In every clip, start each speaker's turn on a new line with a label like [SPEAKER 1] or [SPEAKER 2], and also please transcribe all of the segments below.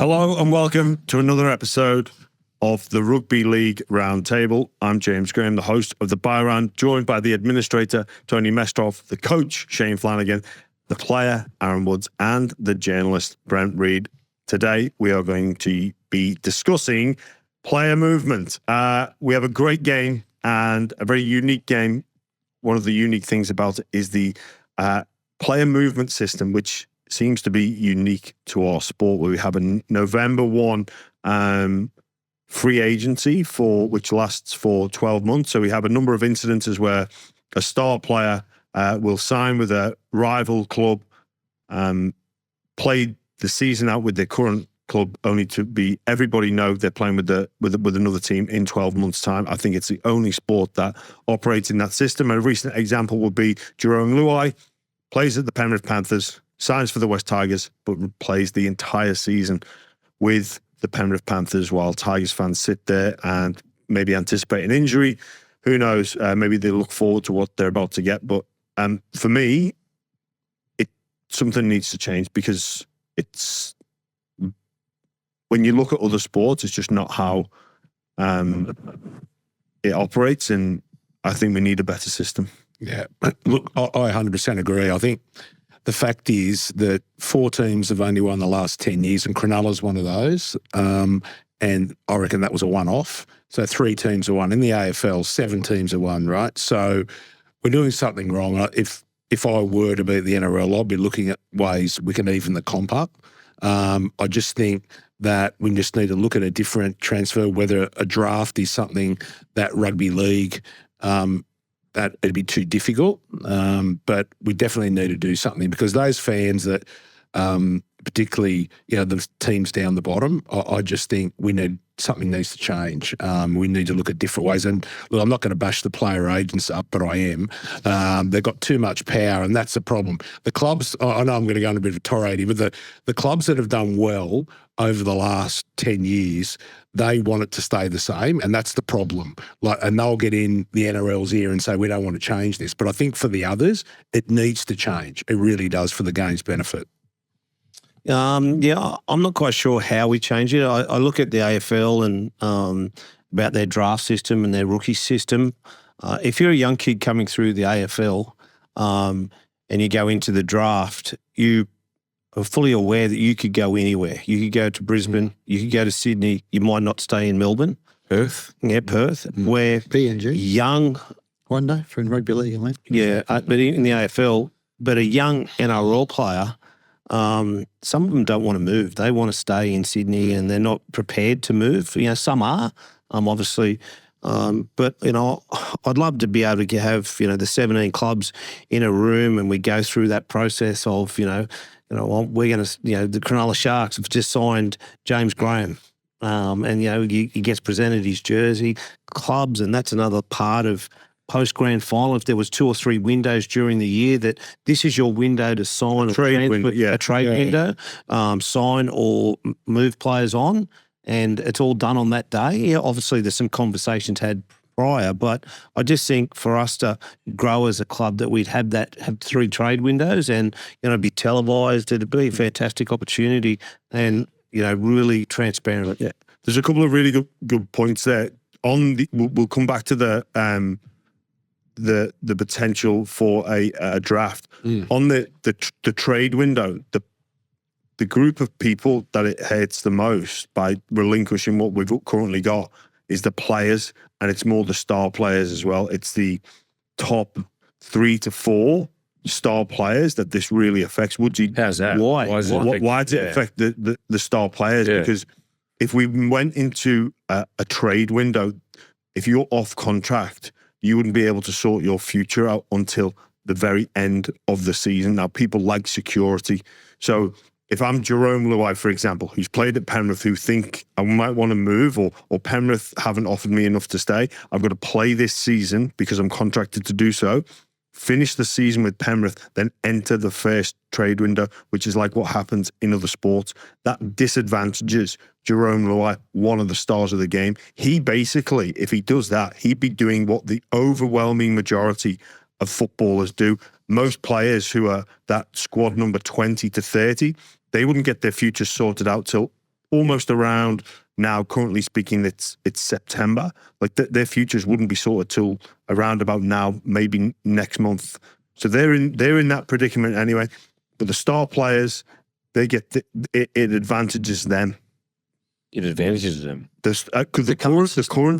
[SPEAKER 1] Hello and welcome to another episode of the Rugby League Roundtable. I'm James Graham, the host of the Byron, joined by the administrator, Tony Mestrov, the coach, Shane Flanagan, the player, Aaron Woods, and the journalist, Brent Reid. Today, we are going to be discussing player movement. We have a great game and a very unique game. One of the unique things about it is the player movement system, which seems to be unique to our sport, where we have a November 1 free agency which lasts for 12 months. So we have a number of incidences where a star player will sign with a rival club, play the season out with their current club, only to be everybody know they're playing with another team in 12 months' time. I think it's the only sport that operates in that system. A recent example would be Jerome Luai, plays at the Penrith Panthers, signs for the West Tigers, but plays the entire season with the Penrith Panthers while Tigers fans sit there and maybe anticipate an injury. Who knows? Maybe they look forward to what they're about to get. But for me, something needs to change, because it's, when you look at other sports, it's just not how it operates. And I think we need a better system.
[SPEAKER 2] Yeah, look, I 100% agree. I think the fact is that 4 teams have only won the last 10 years, and Cronulla's one of those. And I reckon that was a one-off. So 3 teams have won. In the AFL, 7 teams have won, right? So we're doing something wrong. If I were to be at the NRL, I'd be looking at ways we can even the comp up. I just think that we just need to look at a different transfer, whether a draft is something that rugby league that it'd be too difficult, but we definitely need to do something, because those fans that, particularly, the teams down the bottom, I just think something needs to change. We need to look at different ways. And look, I'm not going to bash the player agents up, but I am. They've got too much power, and that's the problem. The clubs, I know I'm going to go on a bit of a tirade, but the clubs that have done well over the last 10 years, they want it to stay the same, and that's the problem. And they'll get in the NRL's ear and say, we don't want to change this. But I think for the others, it needs to change. It really does, for the game's benefit.
[SPEAKER 3] I'm not quite sure how we change it. I look at the AFL and about their draft system and their rookie system. If you're a young kid coming through the AFL and you go into the draft, you are fully aware that you could go anywhere. You could go to Brisbane, you could go to Sydney, you might not stay in Melbourne.
[SPEAKER 4] Perth.
[SPEAKER 3] Yeah, Perth, where
[SPEAKER 4] PNG.
[SPEAKER 3] Young.
[SPEAKER 4] One day for in rugby league, I mean.
[SPEAKER 3] Yeah, but in the AFL, but a young NRL player, some of them don't want to move. They want to stay in Sydney, and they're not prepared to move. Some are, obviously. But, I'd love to be able to have, the 17 clubs in a room, and we go through that process of, we're going to, the Cronulla Sharks have just signed James Graham. And, he gets presented his jersey, clubs, and that's another part of post-grand final. If there was 2 or 3 windows during the year, that this is your window to sign a trade window, sign or move players on, and it's all done on that day. Yeah, obviously there's some conversations had prior, but I just think for us to grow as a club, that we'd have 3 trade windows, and be televised. It'd be a fantastic opportunity, and really transparent.
[SPEAKER 1] Yeah, there's a couple of really good points there. We'll come back to the potential for a draft on the trade window. The group of people that it hurts the most by relinquishing what we've currently got is the players, and it's more the star players as well. It's the top 3 to 4 star players that this really affects.
[SPEAKER 4] How's that?
[SPEAKER 1] Why?
[SPEAKER 4] Why
[SPEAKER 1] does it affect the star players? Yeah. Because if we went into a trade window, if you're off contract, you wouldn't be able to sort your future out until the very end of the season. Now, people like security. So if I'm Jerome Luai, for example, who's played at Penrith, who think I might want to move, or Penrith haven't offered me enough to stay, I've got to play this season because I'm contracted to do so, finish the season with Penrith, then enter the first trade window, which is like what happens in other sports. That disadvantages Jerome Luai, one of the stars of the game. He basically, if he does that, he'd be doing what the overwhelming majority of footballers do. Most players who are that squad number 20 to 30, they wouldn't get their future sorted out till almost around now. Currently speaking, it's September. Like their futures wouldn't be sorted till around about now, maybe next month. So they're in that predicament anyway. But the star players, they get it advantages them.
[SPEAKER 5] It advantages them.
[SPEAKER 1] Because the current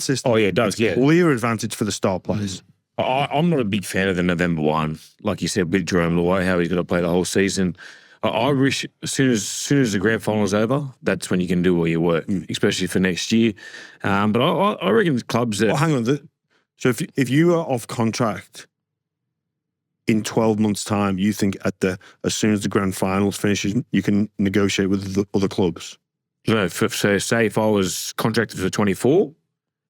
[SPEAKER 1] system.
[SPEAKER 5] Oh, yeah, it does, yeah.
[SPEAKER 1] Clear advantage for the star players.
[SPEAKER 5] I'm not a big fan of the November one. Like you said, with Jerome Luai, how he's going to play the whole season. I wish as soon as the grand final is over, that's when you can do all your work, especially for next year. But I reckon clubs that...
[SPEAKER 1] Well, hang on. So if you are off contract in 12 months' time, you think as soon as the grand finals finishes, you can negotiate with the other clubs?
[SPEAKER 5] No, so say if I was contracted for 24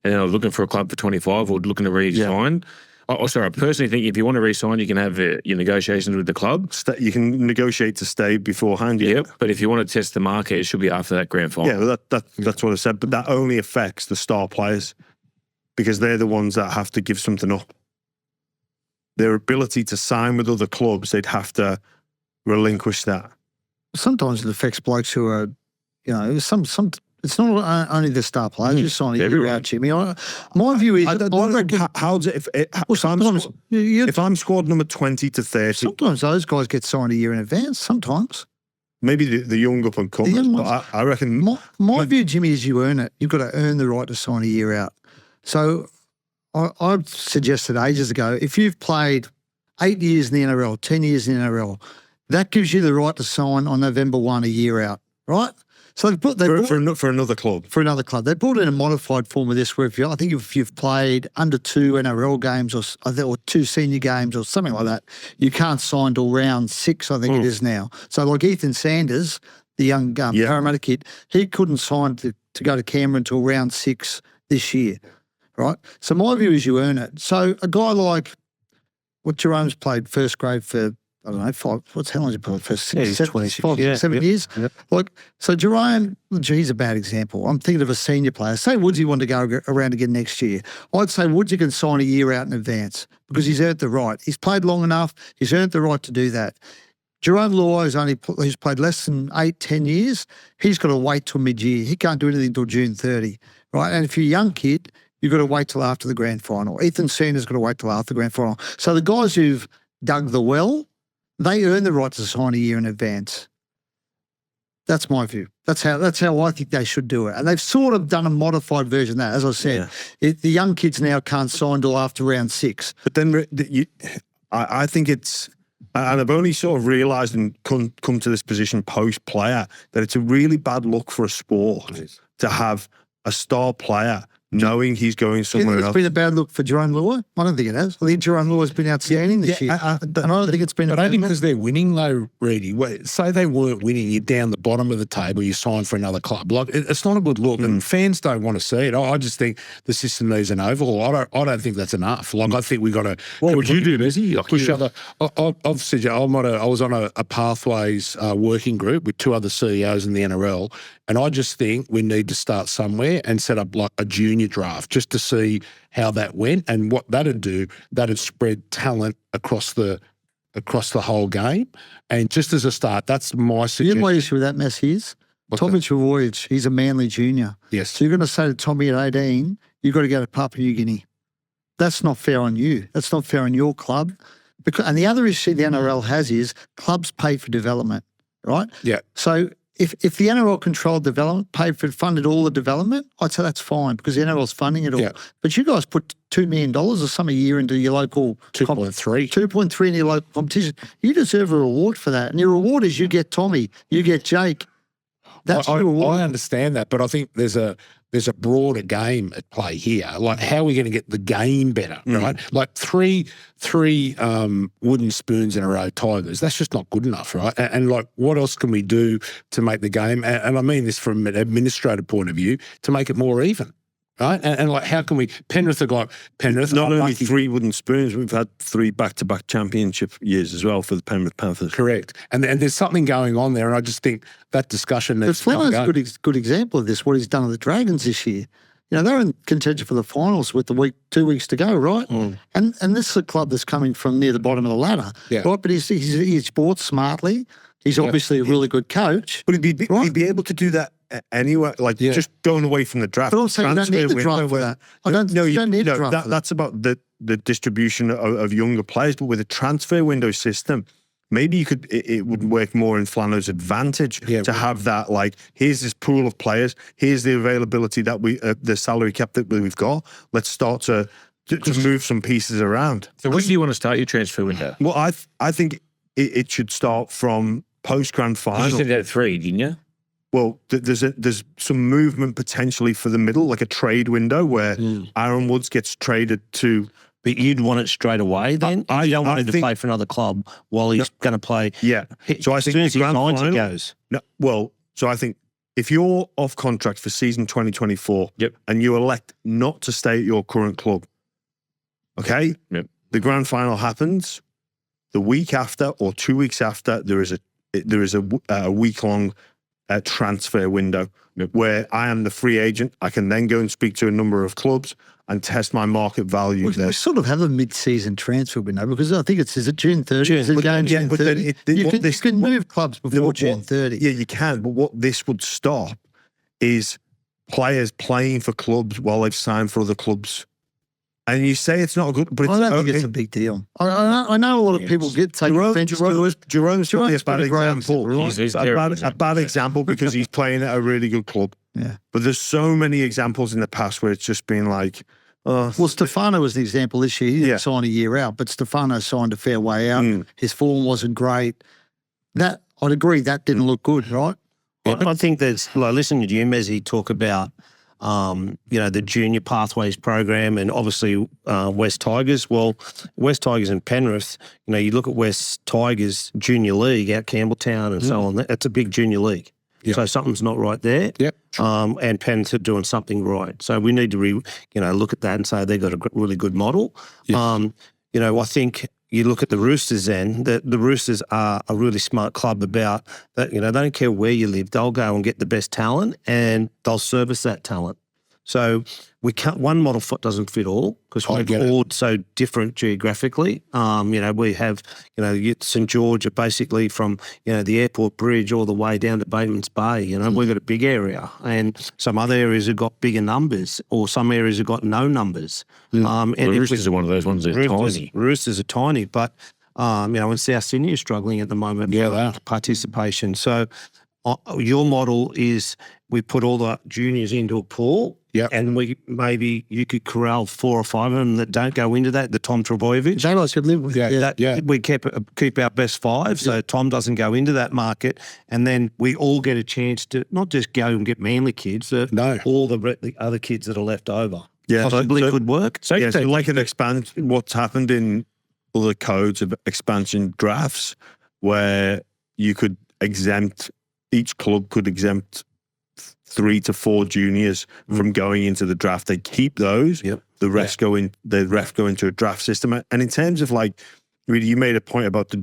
[SPEAKER 5] and then I was looking for a club for 25 or looking to re-sign... I personally think if you want to re-sign, you can have your negotiations with the club.
[SPEAKER 1] You can negotiate to stay beforehand.
[SPEAKER 5] Yep. But if you want to test the market, it should be after that grand final.
[SPEAKER 1] Yeah, well, that's what I said. But that only affects the star players because they're the ones that have to give something up. Their ability to sign with other clubs, they'd have to relinquish that.
[SPEAKER 4] Sometimes it affects blokes who are, it's not only the star players. You sign a year out, Jimmy. My view is,
[SPEAKER 1] if I'm squad number 20 to 30,
[SPEAKER 4] sometimes those guys get signed a year in advance. Sometimes
[SPEAKER 1] maybe the young up and comers. But I reckon
[SPEAKER 4] my view, Jimmy, is you earn it. You've got to earn the right to sign a year out. So I've suggested ages ago, if you've played 8 years in the NRL, 10 years in the NRL, that gives you the right to sign on November 1 a year out, right? So for
[SPEAKER 1] another club.
[SPEAKER 4] For another club. They brought in a modified form of this where if you've played under 2 NRL games or 2 senior games or something like that, you can't sign till round 6, I think it is now. So like Ethan Sanders, the young Parramatta kid, he couldn't sign to go to Canberra until round 6 this year, right? So my view is you earn it. So a guy like what Jerome's played first grade for, I don't know, 5. How long has he played for? 7 years. Yep. So Jerome, he's a bad example. I'm thinking of a senior player. Say Woodsy wanted to go around again next year. I'd say Woodsy can sign a year out in advance because he's earned the right. He's played long enough. He's earned the right to do that. Jerome Luai he's played less than 8-10 years. He's got to wait till mid-year. He can't do anything until June 30, right? And if you're a young kid, you've got to wait till after the grand final. Ethan Sanders got to wait till after the grand final. So the guys who've dug the well, they earn the right to sign a year in advance. That's my view. That's how I think they should do it. And they've sort of done a modified version of that. As I said, the young kids now can't sign till after round 6.
[SPEAKER 1] But then I think it's, and I've only sort of realised and come to this position post-player, that it's a really bad look for a sport to have a star player knowing he's going somewhere else.
[SPEAKER 4] It's been a bad look for Jerome Luai. I don't think it has. I think Jerome Luai's been outstanding this year. And I don't think it's been...
[SPEAKER 2] But only because they're winning though, Reedy. Say they weren't winning, you're down the bottom of the table, you sign for another club. Like, it's not a good look, and fans don't want to see it. I just think the system needs an overhaul. I don't think that's enough. Like, I think we've got to...
[SPEAKER 5] What would you do, Messi?
[SPEAKER 2] Push other... I've said, I was on a Pathways working group with 2 other CEOs in the NRL, and I just think we need to start somewhere and set up like a junior draft just to see how that went, and what that'd do, that'd spread talent across the whole game. And just as a start, that's my suggestion.
[SPEAKER 4] You know my issue with that mess is? Tommy Travojevic, he's a Manly junior.
[SPEAKER 2] Yes.
[SPEAKER 4] So you're going to say to Tommy at 18, you've got to go to Papua New Guinea. That's not fair on you. That's not fair on your club. And the other issue the NRL has is clubs pay for development, right?
[SPEAKER 2] Yeah.
[SPEAKER 4] So if the NRL controlled development, funded all the development, I'd say that's fine because the NRL's funding it all. Yeah. But you guys put $2 million or some a year into your local 2.3 in your local competition. You deserve a reward for that, and your reward is you get Tommy, you get Jake. That's your reward.
[SPEAKER 2] I understand that, but I think there's a broader game at play here. Like, how are we going to get the game better, right? Like three wooden spoons in a row Tigers, that's just not good enough, right? And like, what else can we do to make the game, and I mean this from an administrative point of view, to make it more even, right? And like, how can we, Penrith,
[SPEAKER 1] not only 3 wooden spoons, we've had 3 back-to-back championship years as well for the Penrith Panthers.
[SPEAKER 2] Correct. And there's something going on there, and I just think that discussion needs to go.
[SPEAKER 4] Flanagan's a good example of this, what he's done with the Dragons this year. You know, they're in contention for the finals with 2 weeks to go, right? And this is a club that's coming from near the bottom of the ladder, right? But he's bought smartly. He's obviously a really good coach.
[SPEAKER 1] But he'd be able to do that anywhere. Like just going away from the draft.
[SPEAKER 4] But also, you don't need the draft for that. You don't need a draft for that.
[SPEAKER 1] That's about the distribution of younger players. But with a transfer window system, maybe it would work more in Flano's advantage to have that. Like, here's this pool of players. Here's the availability that the salary cap that we've got. Let's start to move some pieces around.
[SPEAKER 5] So when do you want to start your transfer window?
[SPEAKER 1] Well, I think it should start from post grand final.
[SPEAKER 5] You said that at 3, didn't you?
[SPEAKER 1] Well, there's some movement potentially for the middle, like a trade window where Aaron Woods gets traded to.
[SPEAKER 3] But you'd want it straight away then? You don't want him to play for another club while he's going to play.
[SPEAKER 1] Yeah. So I think
[SPEAKER 3] as soon as he
[SPEAKER 1] grand
[SPEAKER 3] signs,
[SPEAKER 1] final,
[SPEAKER 3] it goes.
[SPEAKER 1] No, well, so I think if you're off contract for season 2024 and you elect not to stay at your current club, okay, the grand final happens. The week after or 2 weeks after, there is a week-long transfer window where I am the free agent. I can then go and speak to a number of clubs and test my market value.
[SPEAKER 4] We sort of have a mid-season transfer window because I think is it June 30?
[SPEAKER 3] June.
[SPEAKER 4] Is it going June 30? You can move clubs before June 30.
[SPEAKER 1] Yeah, you can. But what this would stop is players playing for clubs while they've signed for other clubs. And you say it's not a good, but
[SPEAKER 4] I don't think it's a big deal. I know a lot of people take offense to it.
[SPEAKER 1] Jerome's probably a bad example.
[SPEAKER 5] He's
[SPEAKER 1] A bad example because he's playing at a really good club.
[SPEAKER 4] Yeah.
[SPEAKER 1] But there's so many examples in the past where it's just been like,
[SPEAKER 4] well, Stefano was the example this year. He didn't sign a year out, but Stefano signed a fair way out. His form wasn't great. I'd agree that didn't look good, right?
[SPEAKER 3] I think there's, like, listening to Jim as he talk about, the junior pathways program and obviously West Tigers. Well, West Tigers and Penrith, you look at West Tigers junior league out Campbelltown and so on. That's a big junior league. Yep. So something's not right there.
[SPEAKER 2] Yep.
[SPEAKER 3] And Penrith are doing something right. So we need to look at that and say they've got a really good model. Yep. I think you look at the Roosters then, the Roosters are a really smart club about that, they don't care where you live. They'll go and get the best talent and they'll service that talent. So we can't, one model doesn't fit all because we're all so different geographically. We have, St. George are basically from, the airport bridge all the way down to Bateman's Bay. We've got a big area and some other areas have got bigger numbers or some areas have got no numbers.
[SPEAKER 5] And Roosters are one of those ones that are tiny.
[SPEAKER 3] Roosters are tiny, but, and South Sydney is struggling at the moment for participation. So your model is we put all the juniors into a pool.
[SPEAKER 2] Yeah,
[SPEAKER 3] and you could corral 4 or 5 of them that don't go into that. The Tom Trebojevic,
[SPEAKER 4] they could live with.
[SPEAKER 3] We keep our best 5, so Tom doesn't go into that market, and then we all get a chance to not just go and get Manly kids, all the other kids that are left over.
[SPEAKER 1] Yeah,
[SPEAKER 3] possibly could work.
[SPEAKER 1] So like an expand. What's happened in other codes of expansion drafts, where you could each club could exempt 3 to 4 juniors from going into the draft. They keep those.
[SPEAKER 3] Yep.
[SPEAKER 1] The rest go into a draft system. And in terms of really, you made a point about the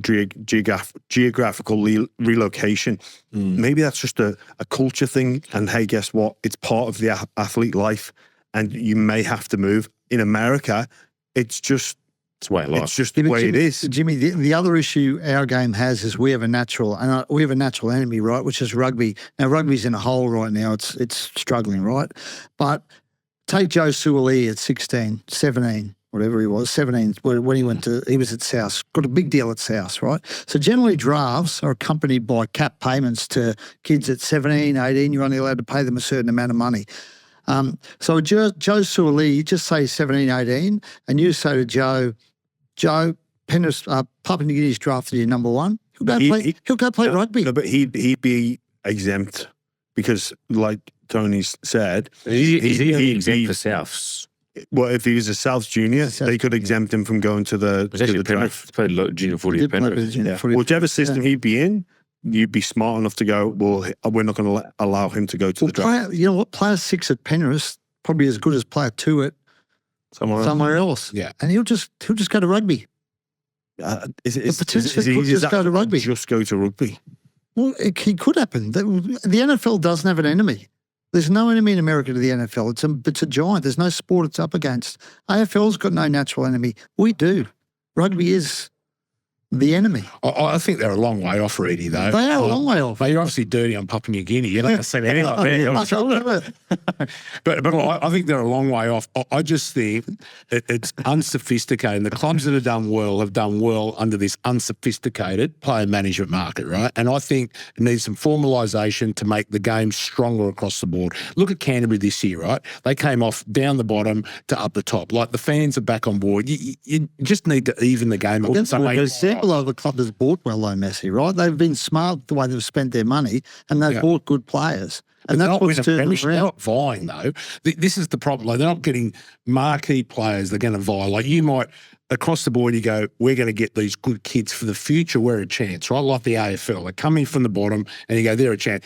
[SPEAKER 1] geographical relocation. Maybe that's just a culture thing. And hey, guess what? It's part of the athlete life, and you may have to move. In America, it's just the way it is.
[SPEAKER 4] Jimmy, the other issue our game has is we have a natural enemy, right, which is rugby. Now, rugby's in a hole right now. It's struggling, right? But take Joe Suaalii at 16, 17, whatever he was, 17, when he was at South, got a big deal at South, right? So generally drafts are accompanied by cap payments to kids at 17, 18. You're only allowed to pay them a certain amount of money. So Joe Suaalii, you just say 17, 18, and you say to Joe, Penrith, Papua New Guinea's drafted you number 1. He'll go play rugby.
[SPEAKER 1] No, but he'd be exempt because, like Tony said,
[SPEAKER 5] is he exempt for Souths?
[SPEAKER 1] Well, if he was a South junior, they could exempt him from going to the draft.
[SPEAKER 5] Played junior footy at Penrith.
[SPEAKER 1] Whichever system he'd be in, you'd be smart enough to go, well, we're not going to allow him to go to the draft.
[SPEAKER 4] Player 6 at Penrith probably as good as player 2 at somewhere else.
[SPEAKER 2] Yeah.
[SPEAKER 4] And he'll just go to rugby.
[SPEAKER 1] Is
[SPEAKER 4] just go to rugby.
[SPEAKER 1] Just go to rugby.
[SPEAKER 4] Well, it could happen. The NFL doesn't have an enemy. There's no enemy in America to the NFL. It's a giant. There's no sport it's up against. AFL's got no natural enemy. We do. Rugby is the enemy.
[SPEAKER 2] I think they're a long way off, Reedy, though.
[SPEAKER 4] They are a long way off.
[SPEAKER 2] Mate, you're obviously dirty on Papua New Guinea. You're not going to see anything like that. But I think they're a long way off. I just think it's unsophisticated. And the clubs that have done well under this unsophisticated player management market, right? And I think it needs some formalisation to make the game stronger across the board. Look at Canterbury this year, right? They came off down the bottom to up the top. Like, the fans are back on board. You just need to even the game up.
[SPEAKER 4] All over the club has bought well, though, Messi, right? They've been smart the way they've spent their money, and they've bought good players. And that's what's turned them around.
[SPEAKER 2] They're not vying, though. This is the problem. Like, they're not getting marquee players they're going to vie. Like, you might, across the board, you go, we're going to get these good kids for the future. We're a chance, right? Like the AFL. They come in from the bottom and you go, they're a chance.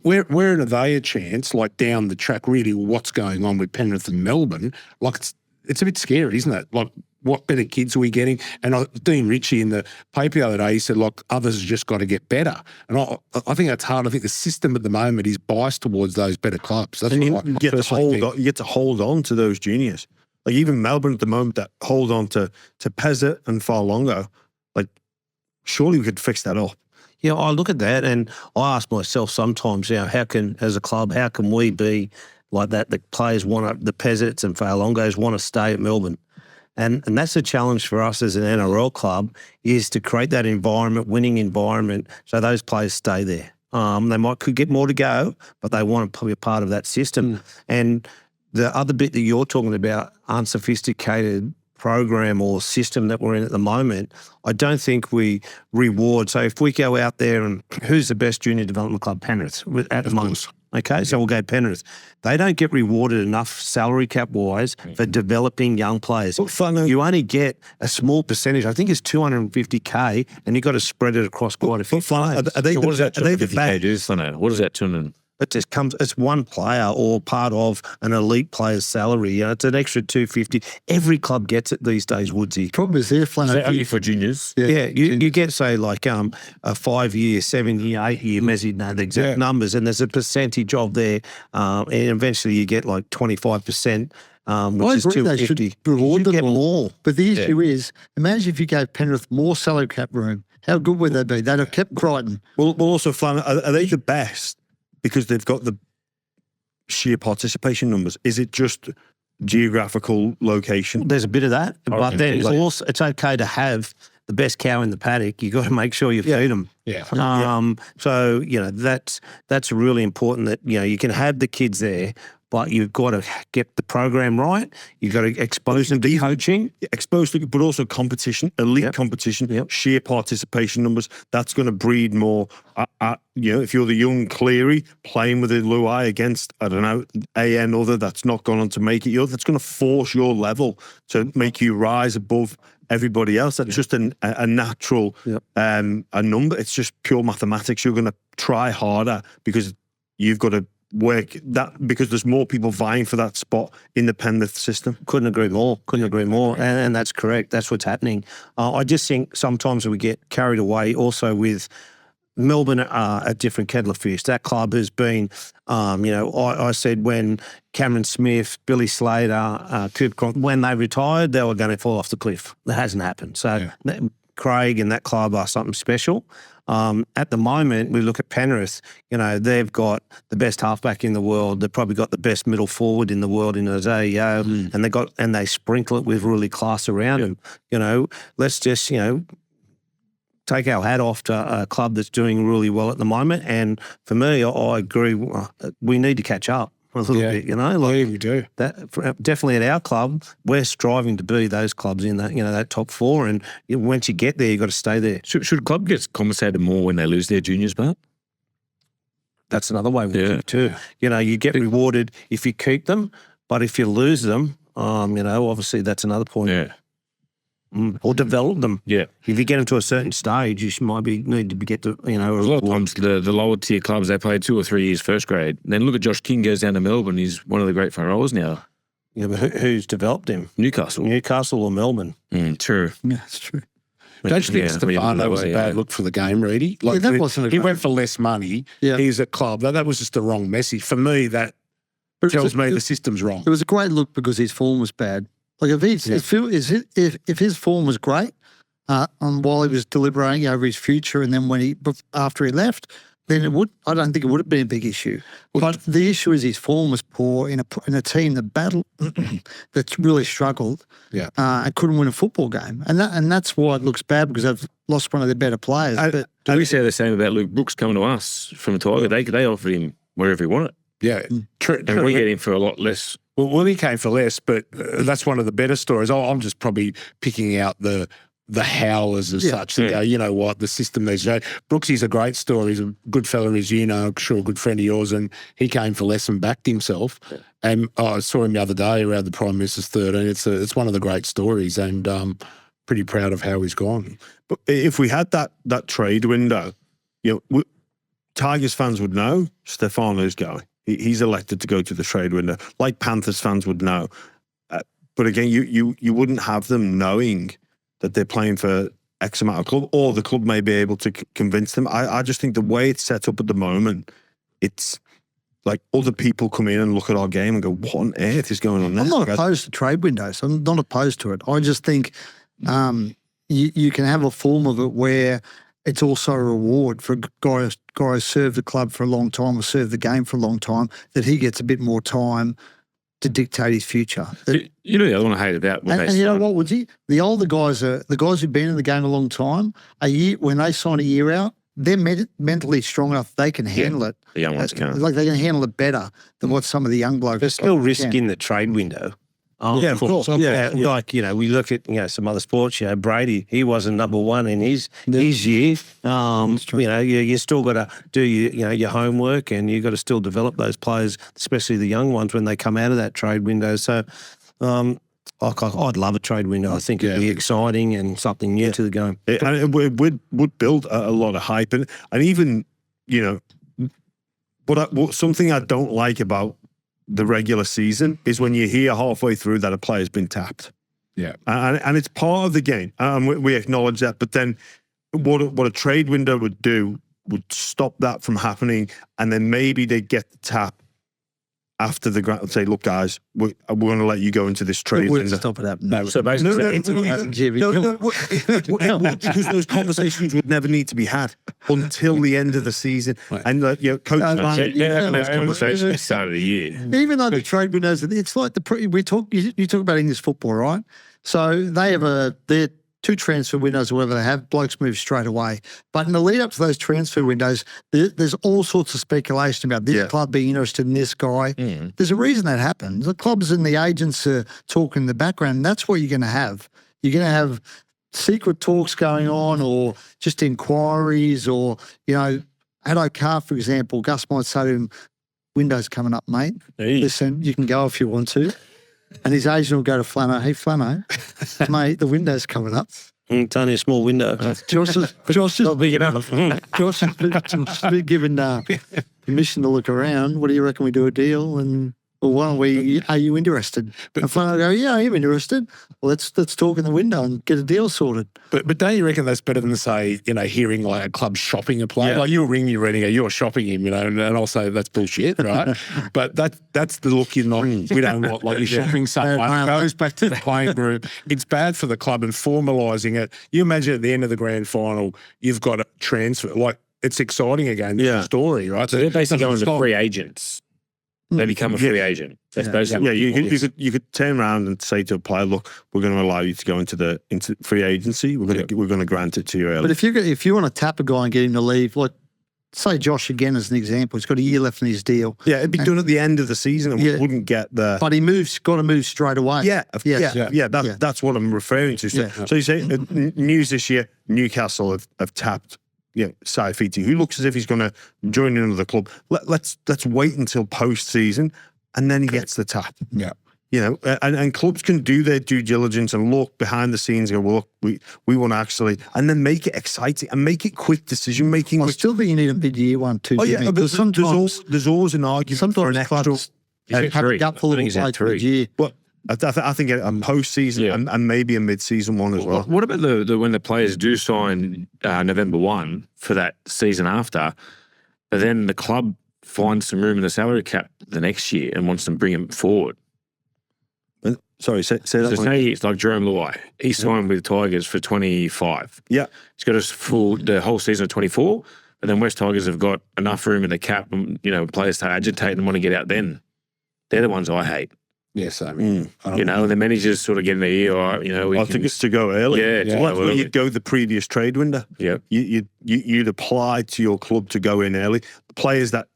[SPEAKER 2] Where are they a chance? Like, down the track, really, what's going on with Penrith and Melbourne? Like, it's a bit scary, isn't it? Like, what better kids are we getting? And Dean Ritchie in the paper the other day, he said, look, others have just got to get better. And I think that's hard. I think the system at the moment is biased towards those better clubs. That's
[SPEAKER 1] and you get to hold on to those juniors. Like, even Melbourne at the moment that hold on to Pezza and Farlongo, like, surely we could fix that up.
[SPEAKER 3] Yeah, I look at that and I ask myself sometimes, as a club, how can we be like that? The players the Pezzets and Farlongos want to stay at Melbourne. And that's a challenge for us as an NRL club, is to create that environment, winning environment, so those players stay there. They could get more to go, but they want to be a part of that system. And the other bit that you're talking about, unsophisticated program or system that we're in at the moment, I don't think we reward. So if we go out there and who's the best junior development club? Penrith at the moment. Okay, so we'll go Penrith. They don't get rewarded enough salary cap-wise for developing young players. You only get a small percentage. I think it's $250K, and you've got to spread it across quite a few players.
[SPEAKER 5] What does that $250K do, Flanagan? What does that turn in?
[SPEAKER 3] It's one player or part of an elite player's salary. It's an extra $250. Every club gets it these days, Woodsy.
[SPEAKER 4] Problem is there, Flanagan.
[SPEAKER 5] Is that only for juniors?
[SPEAKER 3] Yeah, you get, say, like a 5-year, 7-year, 8-year, Messi, know the exact numbers, and there's a percentage of there, and eventually you get like 25%, which is $250.
[SPEAKER 4] They should reward them
[SPEAKER 3] get more.
[SPEAKER 4] But the issue is, imagine if you gave Penrith more salary cap room. How good would they be? They'd have kept Crichton.
[SPEAKER 1] Well, also, Flanagan, are they the best because they've got the sheer participation numbers? Is it just geographical location?
[SPEAKER 3] There's a bit of that, but then it's okay to have the best cow in the paddock. You got to make sure you feed them.
[SPEAKER 2] Yeah.
[SPEAKER 3] So that's really important that you can have the kids there, but you've got to get the program right. You've got to expose them to coaching.
[SPEAKER 1] Expose them, but also competition, elite competition, sheer participation numbers. That's going to breed more. If you're the young Cleary playing with a Luai against, I don't know, AN other that's not gone on to make it, that's going to force your level to make you rise above everybody else. That's just a natural a number. It's just pure mathematics. You're going to try harder because you've got to work that, because there's more people vying for that spot in the Penrith system.
[SPEAKER 3] Couldn't agree more. And that's correct. That's what's happening. I just think sometimes we get carried away also with Melbourne a different kettle of fish. That club has been, I said when Cameron Smith, Billy Slater, Cooper, when they retired, they were going to fall off the cliff. That hasn't happened. So Craig and that club are something special. At the moment, we look at Penrith, they've got the best halfback in the world. They've probably got the best middle forward in the world in Isaiah, and they sprinkle it with really class around them. Let's just, take our hat off to a club that's doing really well at the moment. And for me, I agree, we need to catch up a little bit,
[SPEAKER 2] we do.
[SPEAKER 3] That definitely at our club, we're striving to be those clubs in that, that top four. And once you get there, you've got to stay there.
[SPEAKER 5] Should club get compensated more when they lose their juniors, but
[SPEAKER 3] that's another way we do it too. You get rewarded if you keep them, but if you lose them, obviously that's another point.
[SPEAKER 5] Yeah.
[SPEAKER 3] Or develop them.
[SPEAKER 5] Yeah.
[SPEAKER 3] If you get them to a certain stage, you might need to get to,
[SPEAKER 5] a lot of times the lower tier clubs, they play 2 or 3 years first grade. Then look at Josh King goes down to Melbourne. He's one of the great front rowers now.
[SPEAKER 3] Yeah, but who's developed him?
[SPEAKER 5] Newcastle
[SPEAKER 3] or Melbourne.
[SPEAKER 5] True.
[SPEAKER 4] Yeah, that's true.
[SPEAKER 2] Don't you think Stefano was a bad look for the game, Reedy? Like, he went for less money. Yeah. He's a club. That was just the wrong message. For me, that tells me the system's wrong.
[SPEAKER 4] It was a great look because his form was bad. Like if his form was great, while he was deliberating over his future, and then after he left, then I don't think it would have been a big issue. But the issue is his form was poor in a team that's really struggled.
[SPEAKER 2] Yeah.
[SPEAKER 4] And couldn't win a football game, and that's why it looks bad, because they've lost one of their better players. But
[SPEAKER 5] Do we say the same about Luke Brooks coming to us from Tiger? They offered him wherever he wanted,
[SPEAKER 2] Yeah. True.
[SPEAKER 5] and we get him for a lot less.
[SPEAKER 2] Well, he came for less, but that's one of the better stories. I'm just probably picking out the howlers as such that go, you know what, the system needs to change. Brooksy's a great story. He's a good fella, as you know, I'm sure a good friend of yours, and he came for less and backed himself. And I saw him the other day around the Prime Minister's 13. It's one of the great stories, and pretty proud of how he's gone.
[SPEAKER 1] But if we had that trade window, you know, Tigers fans would know Stefano's going. He's elected to go to the trade window, like Panthers fans would know. But again, you wouldn't have them knowing that they're playing for X amount of club, or the club may be able to convince them. I just think the way it's set up at the moment, it's like other people come in and look at our game and go, what on earth is going on there?
[SPEAKER 4] I'm not opposed to trade windows. I'm not opposed to it. I just think you can have a form of it where it's also a reward for a guy who served the club for a long time or served the game for a long time, that he gets a bit more time to dictate his future.
[SPEAKER 5] You know the other one I hate about when
[SPEAKER 4] And you know what, Woodsy? The older guys the guys who've been in the game a long time, when they sign a year out, they're mentally strong enough they can handle it.
[SPEAKER 5] the young ones can't.
[SPEAKER 4] Like they can handle it better than what some of the young blokes
[SPEAKER 3] There's still risk
[SPEAKER 4] can.
[SPEAKER 3] in the trade window.
[SPEAKER 1] Yeah, of course. Yeah.
[SPEAKER 3] Like, you know, we look at, some other sports, Brady, he wasn't number one in his year. You know, you still got to do your homework, and you got to still develop those players, especially the young ones when they come out of that trade window. So I'd love a trade window. I think it'd be exciting and something new to the game.
[SPEAKER 1] And it would build a lot of hype. And even, you know, what something I don't like about the regular season is when you hear halfway through that a player's been tapped.
[SPEAKER 2] Yeah.
[SPEAKER 1] And it's part of the game. And we acknowledge that. But then what a trade window would do would stop that from happening. And then maybe they get the tap after the ground and say, look, guys, we're going to let you go into this trade window.
[SPEAKER 4] Stop it happening.
[SPEAKER 5] So basically,
[SPEAKER 1] because those conversations would never need to be had until the end of the season.
[SPEAKER 2] Right.
[SPEAKER 1] And coach,
[SPEAKER 5] those conversations at the start of the year.
[SPEAKER 4] Even though the trade windows, it's like you talk about English football, right? So they have their 2 transfer windows, or whatever they have, blokes move straight away. But in the lead up to those transfer windows, there's all sorts of speculation about this club being interested in this guy. There's a reason that happens. The clubs and the agents are talking in the background, and that's what you're going to have. You're going to have secret talks going on, or just inquiries, or, Addo Carr, for example, Gus might say to him, window's coming up, mate.
[SPEAKER 5] Hey.
[SPEAKER 4] Listen, you can go if you want to. And his agent will go to Flano, hey, Flano, mate, the window's coming up.
[SPEAKER 3] It's only a small window.
[SPEAKER 4] Josh is
[SPEAKER 3] Not big enough.
[SPEAKER 4] Josh has been given permission to look around. What do you reckon we do a deal? And why don't we? Are you interested? And Flano will go, yeah, I am interested. Well, let's talk in the window and get a deal sorted.
[SPEAKER 2] But don't you reckon that's better than, say, hearing like a club shopping a player?
[SPEAKER 5] Yeah.
[SPEAKER 2] Like you'll ring your Reading, you're shopping him, and I'll say that's bullshit, right? But that's the look you're not, we don't want, like you're shopping someone. It goes back to the playing group. It's bad for the club and formalising it. You imagine at the end of the grand final, you've got a transfer. Like, it's exciting again, the story, right?
[SPEAKER 5] So they're basically going to free agents. They become a free agent. That's basically
[SPEAKER 1] you could turn around and say to a player, look, we're going to allow you to go into free agency. We're going to grant it to you early.
[SPEAKER 4] But if you want to tap a guy and get him to leave, like say Josh again as an example, he's got a year left in his deal.
[SPEAKER 1] Yeah, it'd be done at the end of the season, and we wouldn't get the.
[SPEAKER 4] But got to move straight away.
[SPEAKER 1] That's what I'm referring to. So you say news this year: Newcastle have tapped. Saifiti, who looks as if he's going to join another club. Let's wait until post-season, and then he gets the tap.
[SPEAKER 2] Yeah.
[SPEAKER 1] And clubs can do their due diligence and look behind the scenes and go, well, look, we want to actually, and then make it exciting and make it quick decision making.
[SPEAKER 4] I still think you need a mid-year one too.
[SPEAKER 1] Because sometimes there's always an argument for an extra.
[SPEAKER 4] Have a gutful of like mid-year.
[SPEAKER 1] But I think a post-season and maybe a mid-season one as well.
[SPEAKER 5] What about the when the players do sign November 1 for that season after, but then the club finds some room in the salary cap the next year and wants them to bring them forward?
[SPEAKER 1] Sorry, say that.
[SPEAKER 5] So
[SPEAKER 1] one.
[SPEAKER 5] say it's like Jerome Luai. He signed with Tigers for 25.
[SPEAKER 1] Yeah.
[SPEAKER 5] He's got the whole season of 24. But then West Tigers have got enough room in the cap, and, players to agitate and want to get out then. They're the ones I hate.
[SPEAKER 2] Yes, I mean,
[SPEAKER 5] The managers sort of get in the ear.
[SPEAKER 1] I think it's to go early.
[SPEAKER 5] Yeah, to
[SPEAKER 1] Well,
[SPEAKER 5] go early.
[SPEAKER 1] you'd go the previous trade window.
[SPEAKER 5] Yeah.
[SPEAKER 1] You'd apply to your club to go in early. Players that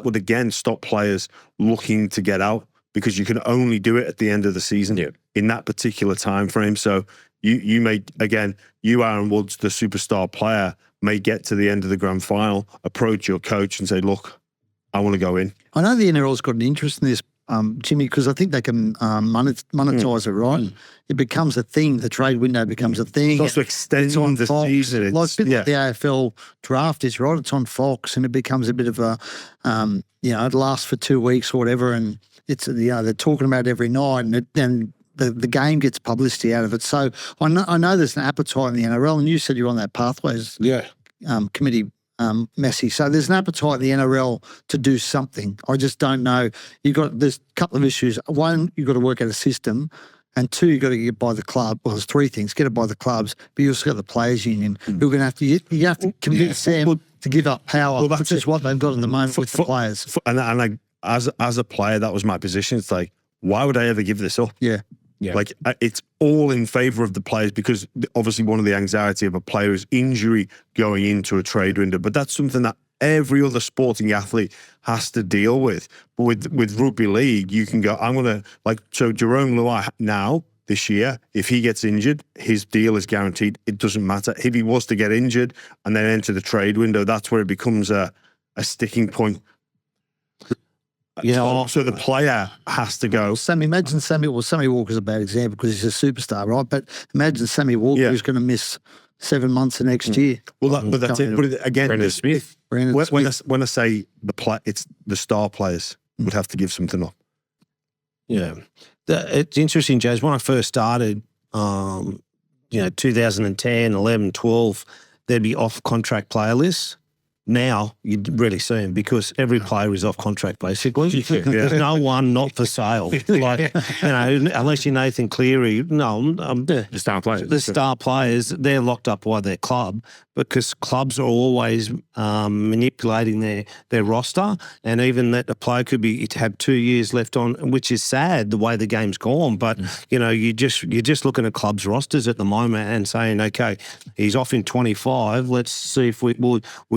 [SPEAKER 1] would again stop players looking to get out, because you can only do it at the end of the season in that particular time frame. So you may, again, Aaron Woods, the superstar player, may get to the end of the grand final, approach your coach and say, look, I want to go in.
[SPEAKER 4] I know the NRL's got an interest in this, Jimmy, because I think they can monetize it, right? It becomes a thing. The trade window becomes a thing.
[SPEAKER 1] It's also extending the
[SPEAKER 4] Fox.
[SPEAKER 1] season.
[SPEAKER 4] Like a bit like the AFL draft is, right? It's on Fox, and it becomes a bit of a, it lasts for 2 weeks or whatever, and it's they're talking about it every night, and the game gets publicity out of it. So I know there's an appetite in the NRL, and you said you're on that Pathways committee, Messi. So there's an appetite in the NRL to do something. I just don't know. There's a couple of issues. One, you've got to work out a system. And two, you've got to get by the club. Well, there's three things. Get it by the clubs, but you also got the players' union who are going to have to, you have to convince them to give up power, which is what they've got at the moment with the players.
[SPEAKER 1] And as a player, that was my position. It's like, why would I ever give this up?
[SPEAKER 4] Yeah.
[SPEAKER 1] Like, it's all in favour of the players, because obviously one of the anxiety of a player is injury going into a trade window. But that's something that every other sporting athlete has to deal with. But with rugby league, you can go, so Jerome Luai now, this year, if he gets injured, his deal is guaranteed. It doesn't matter. If he was to get injured and then enter the trade window, that's where it becomes a sticking point.
[SPEAKER 3] Yeah.
[SPEAKER 1] So the player has to go.
[SPEAKER 4] Imagine Sammy Walker's a bad example because he's a superstar, right? But imagine Sammy Walker who's going to miss 7 months of next year.
[SPEAKER 1] Well, but that's it. But again,
[SPEAKER 5] Brandon Smith.
[SPEAKER 1] When I say it's the star players would have to give something up.
[SPEAKER 3] Yeah. It's interesting, Jaz. When I first started, 2010, 11, 12, there'd be off-contract player lists. Now you'd really see them because every player is off contract basically. There's no one not for sale. Unless you're Nathan Cleary,
[SPEAKER 5] the star players.
[SPEAKER 3] The star players, they're locked up by their club because clubs are always manipulating their roster, and even that the player could have 2 years left on, which is sad the way the game's gone. But you're just looking at clubs' rosters at the moment and saying, okay, he's off in 25. Let's see if we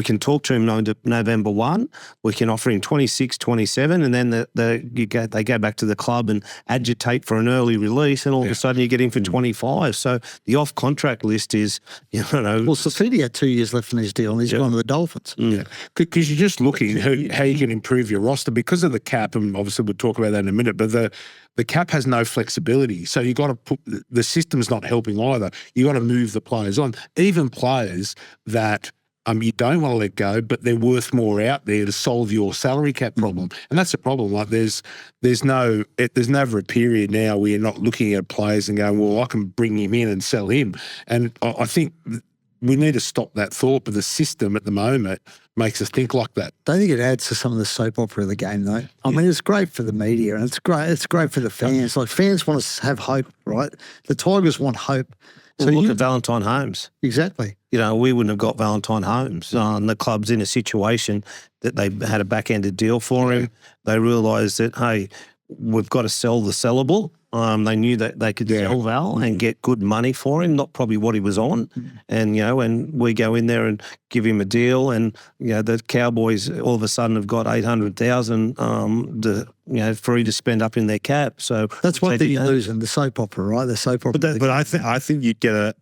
[SPEAKER 3] can talk to him November 1. We can offer him 26, 27, and then they go back to the club and agitate for an early release, and all of a sudden you get him for 25. So the off-contract list is,
[SPEAKER 4] Well, Safidi had 2 years left on his deal, and he's gone to the Dolphins.
[SPEAKER 2] Yeah, because you're just looking how you can improve your roster because of the cap, and obviously we'll talk about that in a minute, but the cap has no flexibility. So you got to put, the system's not helping either. You got to move the players on, even players that you don't want to let go, but they're worth more out there to solve your salary cap problem. And that's the problem. Like there's never a period now where you're not looking at players and going, well, I can bring him in and sell him. And I think we need to stop that thought, but the system at the moment makes us think like that.
[SPEAKER 4] Don't think it adds to some of the soap opera of the game, though. I mean, it's great for the media and it's great for the fans. Like, fans want to have hope, right? The Tigers want hope.
[SPEAKER 3] So look at Valentine Holmes.
[SPEAKER 4] Exactly.
[SPEAKER 3] We wouldn't have got Valentine Holmes. The club's in a situation that they had a back-ended deal for him. They realised that, hey, we've got to sell the sellable. They knew that they could sell Val and get good money for him, not probably what he was on. And, and we go in there and give him a deal, and, the Cowboys all of a sudden have got 800,000 free to spend up in their cap. So
[SPEAKER 4] that's what they're losing, the soap opera, right? The soap opera.
[SPEAKER 1] But I think you'd get a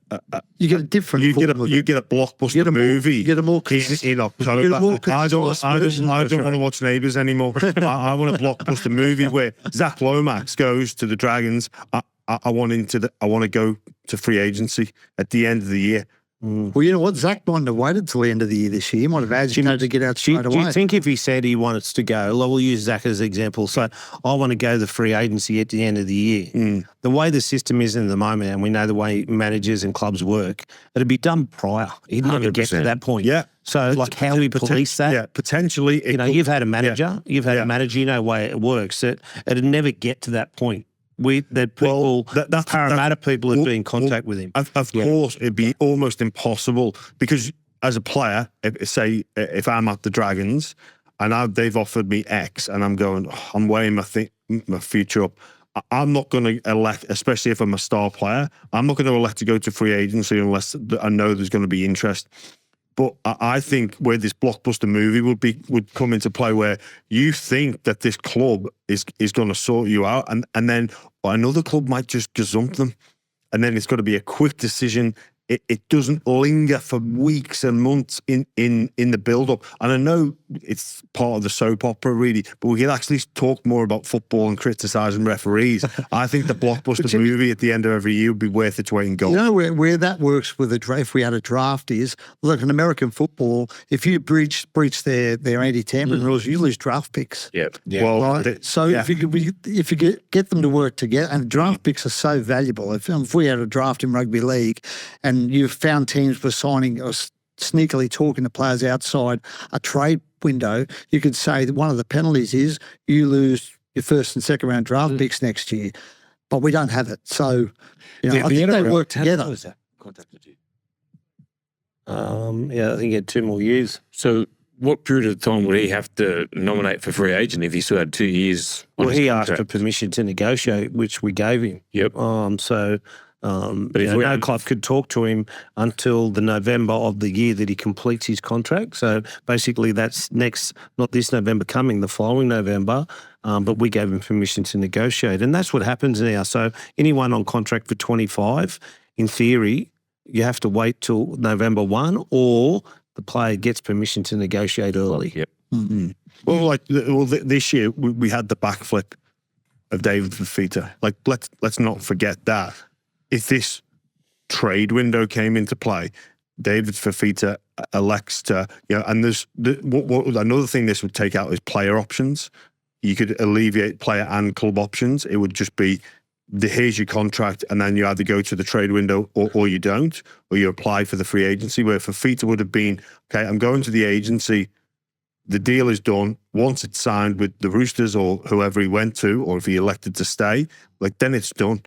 [SPEAKER 4] different.
[SPEAKER 1] You get a blockbuster movie.
[SPEAKER 4] You get a more
[SPEAKER 1] in October. I don't want to watch Neighbours anymore. I want a blockbuster movie where Zach Lomax goes to the Dragons. I want to go to free agency at the end of the year.
[SPEAKER 4] Well, you know what? Zach might have waited till the end of the year this year. He might have agitated to get out straight away.
[SPEAKER 3] Do you think if he said he wanted to go, we'll use Zach as an example. So I want to go to the free agency at the end of the year. The way the system is in the moment, and we know the way managers and clubs work, it'd be done prior. He'd never get to that point.
[SPEAKER 1] Yeah.
[SPEAKER 3] So how we police that?
[SPEAKER 1] Yeah, potentially.
[SPEAKER 3] You've had a manager. You've had a manager. You know the way it works. It'd never get to that point. that people,
[SPEAKER 1] that's
[SPEAKER 3] Parramatta people would be in
[SPEAKER 1] well,
[SPEAKER 3] contact with him.
[SPEAKER 1] Of course, it'd be almost impossible because as a player, if I'm at the Dragons and they've offered me X and I'm going, I'm weighing my future up. I'm not going to elect, especially if I'm a star player, I'm not going to elect to go to free agency unless I know there's going to be interest. But I think where this blockbuster movie would come into play, where you think that this club is going to sort you out, and then another club might just gazump them, and then it's got to be a quick decision. It doesn't linger for weeks and months in the build-up. And I know it's part of the soap opera, really, but we could actually talk more about football and criticising referees. I think the blockbuster movie at the end of every year would be worth its weight in gold.
[SPEAKER 4] You know where that works with if we had a draft is, look, in American football, if you breach their anti-tampering rules, you lose draft picks.
[SPEAKER 5] Yep.
[SPEAKER 2] Yeah.
[SPEAKER 1] Well,
[SPEAKER 4] Right. If you get them to work together, and draft picks are so valuable. If we had a draft in rugby league, and you found teams were signing or sneakily talking to players outside a trade window, you could say that one of the penalties is you lose your first and second round draft picks next year. But we don't have it, so I think they work together.
[SPEAKER 5] Contacted you.
[SPEAKER 3] I think he had 2 more years.
[SPEAKER 5] So what period of time would he have to nominate for free agent if he still had 2 years?
[SPEAKER 3] Well,
[SPEAKER 5] on his
[SPEAKER 3] he asked for
[SPEAKER 5] contract?
[SPEAKER 3] permission to negotiate, which we gave him.
[SPEAKER 5] Yep.
[SPEAKER 3] But
[SPEAKER 5] if we
[SPEAKER 3] no
[SPEAKER 5] had-
[SPEAKER 3] club could talk to him until the November of the year that he completes his contract. So basically that's not this November coming, the following November, but we gave him permission to negotiate. And that's what happens now. So anyone on contract for 25, in theory, you have to wait till November 1 or the player gets permission to negotiate early.
[SPEAKER 5] Yep.
[SPEAKER 1] Well, this year we had the backflip of David Fafita. Like, let's not forget that. If this trade window came into play, David Fafita elects to, and there's another thing this would take out is player options. You could alleviate player and club options. It would just be, here's your contract, and then you either go to the trade window or you don't, or you apply for the free agency, where Fafita would have been, okay, I'm going to the agency, the deal is done. Once it's signed with the Roosters or whoever he went to, or if he elected to stay, then it's done.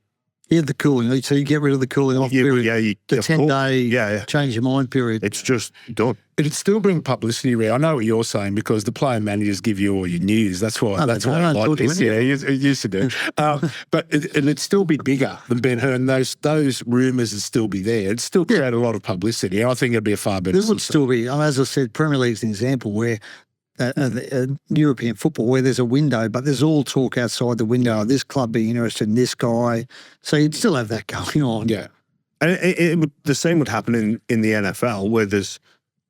[SPEAKER 4] You had the cooling, so you get rid of the cooling off period. The 10-day change your mind period.
[SPEAKER 1] It's just done.
[SPEAKER 2] It'd still bring publicity, Ray. I know what you're saying because the player managers give you all your news. That's why. That's why I like this. Yeah, you used to do. But it'd still be bigger than Ben Hur. Those rumours would still be there. It'd still create a lot of publicity. I think it'd be a far better.
[SPEAKER 4] There would still be, as I said, Premier League's an example where European football, where there's a window, but there's all talk outside the window of this club being interested in this guy. So you'd still have that going on.
[SPEAKER 2] Yeah.
[SPEAKER 1] And the same would happen in the NFL, where there's,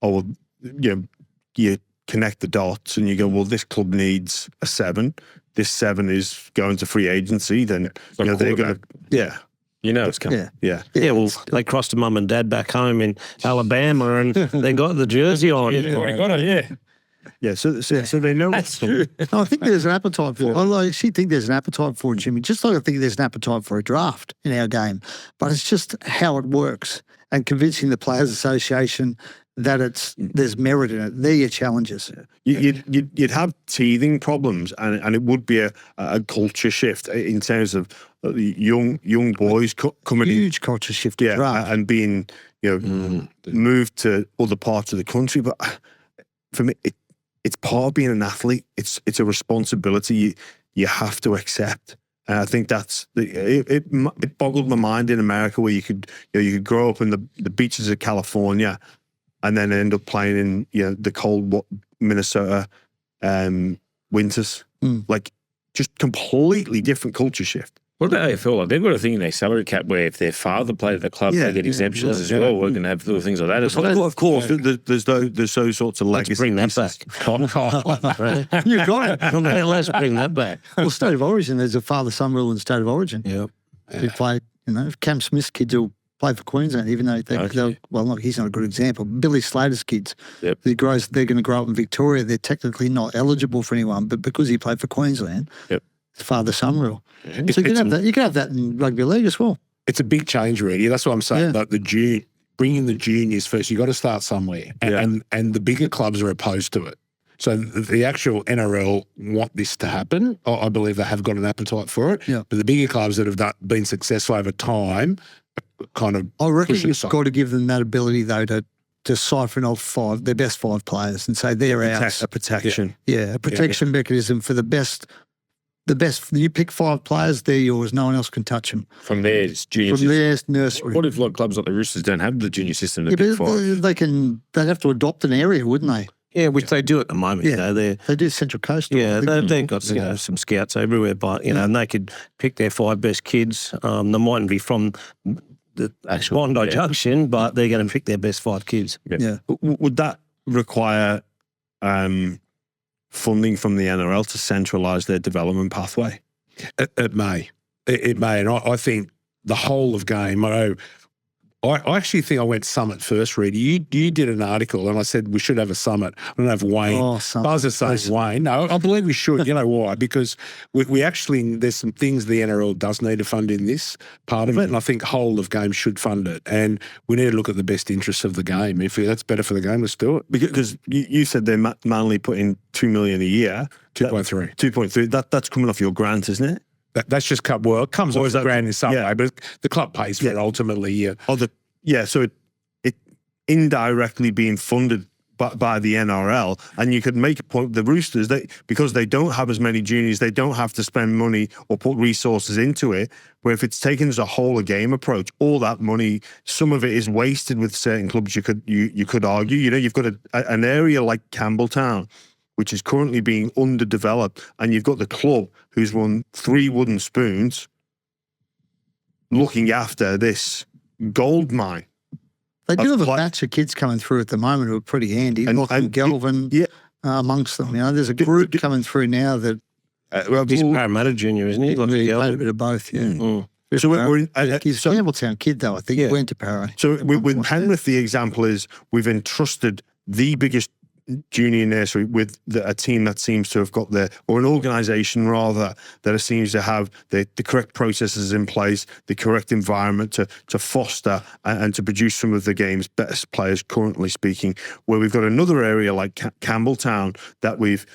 [SPEAKER 1] you connect the dots and you go, well, this club needs a 7. This 7 is going to free agency. Then they're going to,
[SPEAKER 5] it's coming.
[SPEAKER 1] yeah.
[SPEAKER 3] Yeah, well, they crossed to mum and dad back home in Alabama and they got the jersey on.
[SPEAKER 5] Got it, yeah.
[SPEAKER 1] Yeah, so they know.
[SPEAKER 5] That's true.
[SPEAKER 4] I think there's an appetite for it. I actually think there's an appetite for it, Jimmy. Just like I think there's an appetite for a draft in our game. But it's just how it works and convincing the Players Association that there's merit in it. They're your challenges.
[SPEAKER 1] You'd have teething problems, and it would be a culture shift in terms of young boys coming in.
[SPEAKER 4] Huge culture shift. Draft.
[SPEAKER 1] And being moved to other parts of the country. But for me, it's part of being an athlete. It's a responsibility you have to accept. And I think that's it boggled my mind in America, where you could grow up in the beaches of California and then end up playing in the cold Minnesota winters. Like, just completely different culture shift.
[SPEAKER 5] What about AFL? Like, they've got a thing in their salary cap where if their father played at the club, they get exemptions as well. We're going to have little things like that as well.
[SPEAKER 1] Well, of course, there's those sorts of legacy.
[SPEAKER 3] Let's bring that back.
[SPEAKER 4] You got it.
[SPEAKER 3] Let's bring that back.
[SPEAKER 4] Well, State of Origin, there's a father-son rule in State of Origin.
[SPEAKER 3] Yep.
[SPEAKER 4] Who play, Cam Smith's kids will play for Queensland, even though he's not a good example. Billy Slater's kids, they're going to grow up in Victoria. They're technically not eligible for anyone, but because he played for Queensland, it's father-son rule. So you can have that in rugby league as well.
[SPEAKER 2] It's a big change, really. That's what I'm saying. Like bringing the juniors first. You got to start somewhere, and the bigger clubs are opposed to it. So the actual NRL want this to happen. I believe they have got an appetite for it.
[SPEAKER 4] Yeah.
[SPEAKER 2] But the bigger clubs that have been successful over time kind of
[SPEAKER 4] I reckon
[SPEAKER 2] pushing
[SPEAKER 4] you've
[SPEAKER 2] aside.
[SPEAKER 4] got to give them that ability, though, to siphon off their best 5 players and say they're out.
[SPEAKER 1] A protection.
[SPEAKER 4] Yeah, a protection mechanism for the best. You pick 5 players, they're yours. No one else can touch them.
[SPEAKER 5] From their junior
[SPEAKER 4] From
[SPEAKER 5] system.
[SPEAKER 4] their nursery.
[SPEAKER 5] What if like clubs like the Roosters don't have the junior system to
[SPEAKER 4] Yeah,
[SPEAKER 5] pick
[SPEAKER 4] but
[SPEAKER 5] 5?
[SPEAKER 4] they'd have to adopt an area, wouldn't they?
[SPEAKER 3] Yeah, which they do at the moment.
[SPEAKER 4] Yeah.
[SPEAKER 3] You know,
[SPEAKER 4] They do Central Coast.
[SPEAKER 3] Yeah, they've got some scouts everywhere, but and they could pick their 5 best kids. They mightn't be from the actual Bondi Junction, but they're going to pick their best 5 kids.
[SPEAKER 4] Yeah.
[SPEAKER 1] Would that require funding from the NRL to centralise their development pathway?
[SPEAKER 2] It may. It may. And I think the whole of game, I actually think I went summit first, Reedy. You did an article and I said we should have a summit. I don't know if Wayne,
[SPEAKER 4] Oh, summit.
[SPEAKER 2] Buzz is saying Wayne. No, I believe we should. You know why? Because we actually, there's some things the NRL does need to fund in this part of it. And I think whole of game should fund it. And we need to look at the best interests of the game. If that's better for the game, let's do it.
[SPEAKER 1] Because you said they Manly put in $2 million a year.
[SPEAKER 2] 2.3.
[SPEAKER 1] 2.3. That's coming off your grant, isn't it?
[SPEAKER 2] That's just cut. Well, it comes off the grand in some way, but the club pays for it ultimately. Yeah.
[SPEAKER 1] So it indirectly being funded by the NRL, and you could make a point. The Roosters, because they don't have as many juniors, they don't have to spend money or put resources into it. Where if it's taken as a whole of game approach, all that money, some of it is wasted with certain clubs. You could argue, you've got an area like Campbelltown, which is currently being underdeveloped, and you've got the club who's run 3 wooden spoons looking after this gold mine.
[SPEAKER 4] They do have a batch of kids coming through at the moment who are pretty handy. And Galvin amongst them. There's a group coming through now that
[SPEAKER 3] He's Parramatta Junior, isn't he?
[SPEAKER 4] played a bit of both, yeah.
[SPEAKER 1] So we're in,
[SPEAKER 4] He's a Campbelltown kid, though, I think. He went to Parramatta.
[SPEAKER 1] So with Penrith, the example is we've entrusted the biggest junior nursery with a team that seems to have got or an organisation rather, that seems to have the correct processes in place, the correct environment to foster and to produce some of the game's best players, currently speaking, where we've got another area like Campbelltown that we've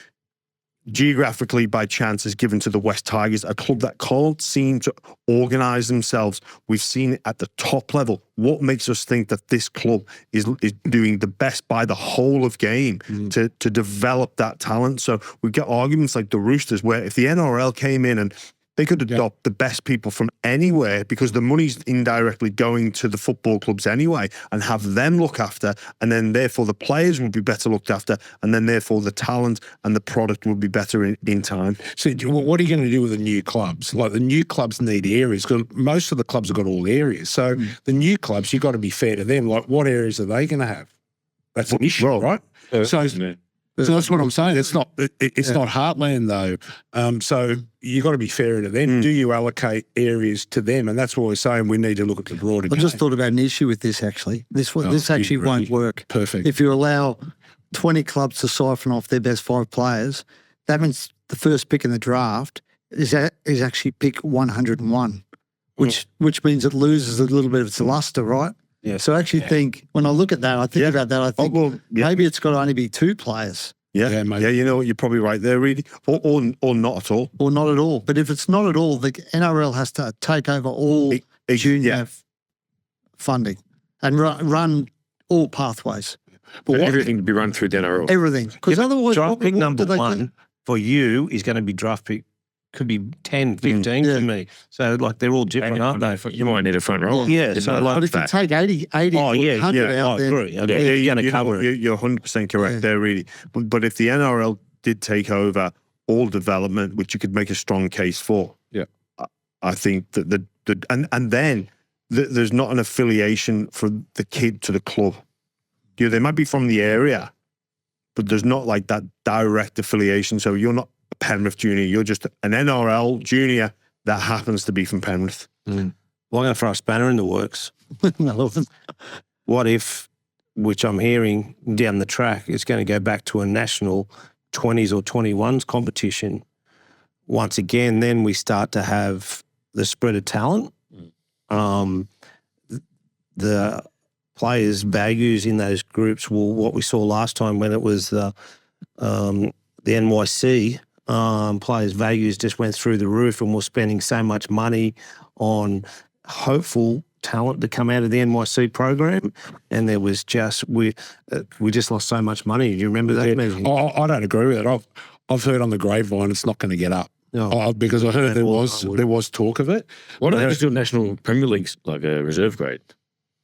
[SPEAKER 1] geographically by chance is given to the West Tigers, a club that can't seem to organise themselves. We've seen it at the top level. What makes us think that this club is doing the best by the whole of game to develop that talent? So we've got arguments like the Roosters, where if the NRL came in and they could adopt the best people from anywhere, because the money's indirectly going to the football clubs anyway, and have them look after, and then therefore the players would be better looked after, and then therefore the talent and the product would be better in time.
[SPEAKER 2] So what are you going to do with the new clubs? Like, the new clubs need areas, because most of the clubs have got all areas. So the new clubs, you've got to be fair to them. Like, what areas are they going to have? That's an issue, right? So that's what I'm saying. It's not heartland though. So you got to be fair to them. Do you allocate areas to them? And that's what we're saying. We need to look at the broader
[SPEAKER 4] I just thought about an issue with this, actually. This actually won't work.
[SPEAKER 2] Perfect.
[SPEAKER 4] If you allow 20 clubs to siphon off their best 5 players, that means the first pick in the draft is actually pick 101, which means it loses a little bit of its luster, right?
[SPEAKER 3] Yeah.
[SPEAKER 4] So I actually think, when I look at that, I think about that, I think maybe it's got to only be 2 players.
[SPEAKER 1] Yeah, you know what, you're probably right there, really. Or not at all.
[SPEAKER 4] Or not at all. But if it's not at all, the NRL has to take over all junior funding and run all pathways.
[SPEAKER 5] But everything to be run through the NRL.
[SPEAKER 4] Everything. Because otherwise,
[SPEAKER 3] draft pick number 1 for you is going to be draft pick, could be 10, 15 for me. So, like, they're all different, aren't they?
[SPEAKER 5] You might need a front row.
[SPEAKER 3] Yeah. So, like,
[SPEAKER 4] but if you take 80 100 out there.
[SPEAKER 3] agree. You're going to cover it.
[SPEAKER 1] You're 100% correct there, really. But if the NRL did take over all development, which you could make a strong case for, I think that and then there's not an affiliation for the kid to the club. They might be from the area, but there's not like that direct affiliation. So you're not a Penrith junior, you're just an NRL junior that happens to be from Penrith.
[SPEAKER 3] Well, I'm going to throw a spanner in the works. What if, which I'm hearing down the track, it's going to go back to a national 20s or 21s competition. Once again, then we start to have the spread of talent. The players' values in those groups will, what we saw last time when it was the the NYC players' values just went through the roof, and we're spending so much money on hopeful talent to come out of the NYC program, and there was just we just lost so much money. Do you remember that?
[SPEAKER 2] I don't agree with it. I've heard on the grapevine it's not going to get up.
[SPEAKER 3] No.
[SPEAKER 2] Because I heard there was talk of it.
[SPEAKER 5] Why don't they just do a National Premier League like a reserve grade?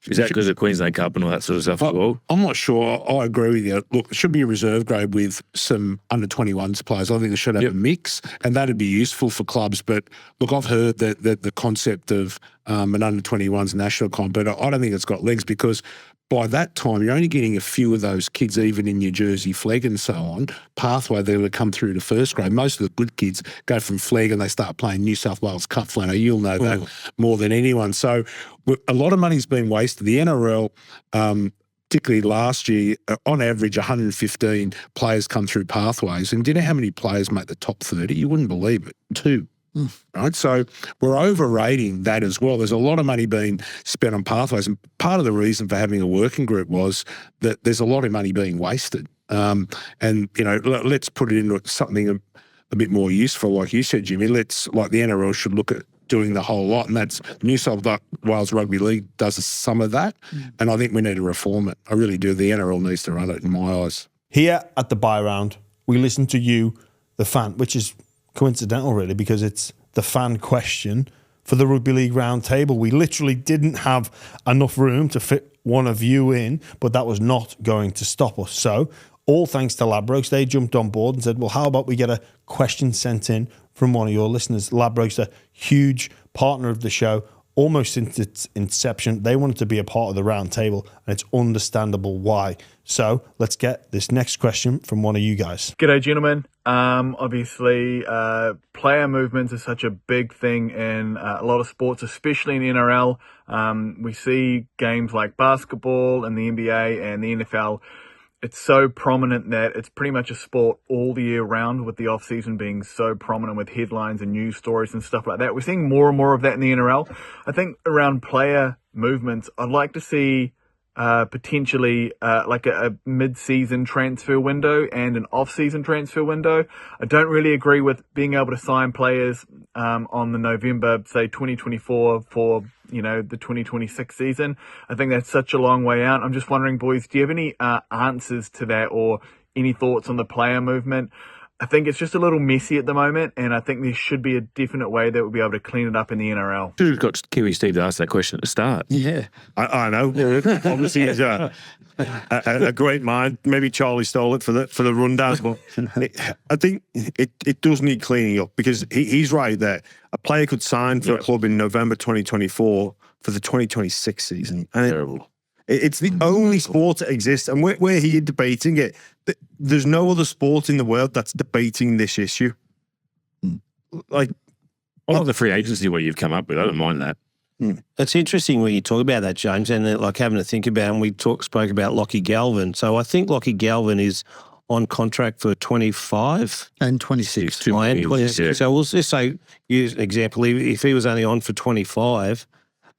[SPEAKER 5] Is that because of Queensland Cup and all that sort of stuff as well?
[SPEAKER 2] I'm not sure. I agree with you. Look, it should be a reserve grade with some under-21s players. I think they should have a mix, and that'd be useful for clubs. But look, I've heard that the concept of an under-21s national comp, but I don't think it's got legs because by that time, you're only getting a few of those kids, even in your Jersey flag and so on, pathway they would come through to first grade. Most of the good kids go from flag and they start playing New South Wales Cup flano. You'll know that more than anyone. So a lot of money's been wasted. The NRL, particularly last year, on average, 115 players come through pathways. And do you know how many players make the top 30? You wouldn't believe it. 2. Right, so we're overrating that as well. There's a lot of money being spent on pathways, and part of the reason for having a working group was that there's a lot of money being wasted. And let's put it into something a bit more useful, like you said, Jimmy. Like the NRL should look at doing the whole lot, and that's New South Wales Rugby League does some of that, and I think we need to reform it. I really do. The NRL needs to run it, in my eyes.
[SPEAKER 6] Here at the Buy Round, we listen to you, the fan, which is coincidental really because it's the fan question for the Rugby League Roundtable. We literally didn't have enough room to fit one of you in, but that was not going to stop us. So all thanks to Ladbrokes, they jumped on board and said, well, how about we get a question sent in from one of your listeners? Ladbrokes, a huge partner of the show, almost since its inception. They wanted to be a part of the roundtable, and it's understandable why. So let's get this next question from one of you guys.
[SPEAKER 7] G'day, gentlemen. Obviously, player movements are such a big thing in a lot of sports, especially in the NRL. We see games like basketball and the NBA and the NFL. It's so prominent that it's pretty much a sport all the year round, with the off-season being so prominent with headlines and news stories and stuff like that. We're seeing more and more of that in the NRL. I think around player movements, I'd like to see potentially like a mid-season transfer window and an off-season transfer window. I don't really agree with being able to sign players on the November, say 2024 for, the 2026 season. I think that's such a long way out. I'm just wondering, boys, do you have any answers to that or any thoughts on the player movement? I think it's just a little messy at the moment, and I think there should be a definite way that we'll be able to clean it up in the NRL.
[SPEAKER 5] Should have got Kiwi Steve to ask that question at the start.
[SPEAKER 3] Yeah.
[SPEAKER 1] I know. Obviously, he's a great mind. Maybe Charlie stole it for the rundown, but I think it does need cleaning up because he's right there. A player could sign for a club in November 2024 for the 2026 season. And
[SPEAKER 5] Terrible.
[SPEAKER 1] It's the only sport that exists, and we're here debating it. There's no other sport in the world that's debating this issue. Like,
[SPEAKER 5] I love the free agency what you've come up with. I don't mind that.
[SPEAKER 3] It's interesting when you talk about that, James, and like having to think about, and we spoke about Lockie Galvin. So I think Lockie Galvin is on contract for 25
[SPEAKER 4] and 26.
[SPEAKER 5] Two
[SPEAKER 3] and
[SPEAKER 5] years,
[SPEAKER 3] 26.
[SPEAKER 5] yeah.
[SPEAKER 3] So we'll just say, use an example, if he was only on for 25,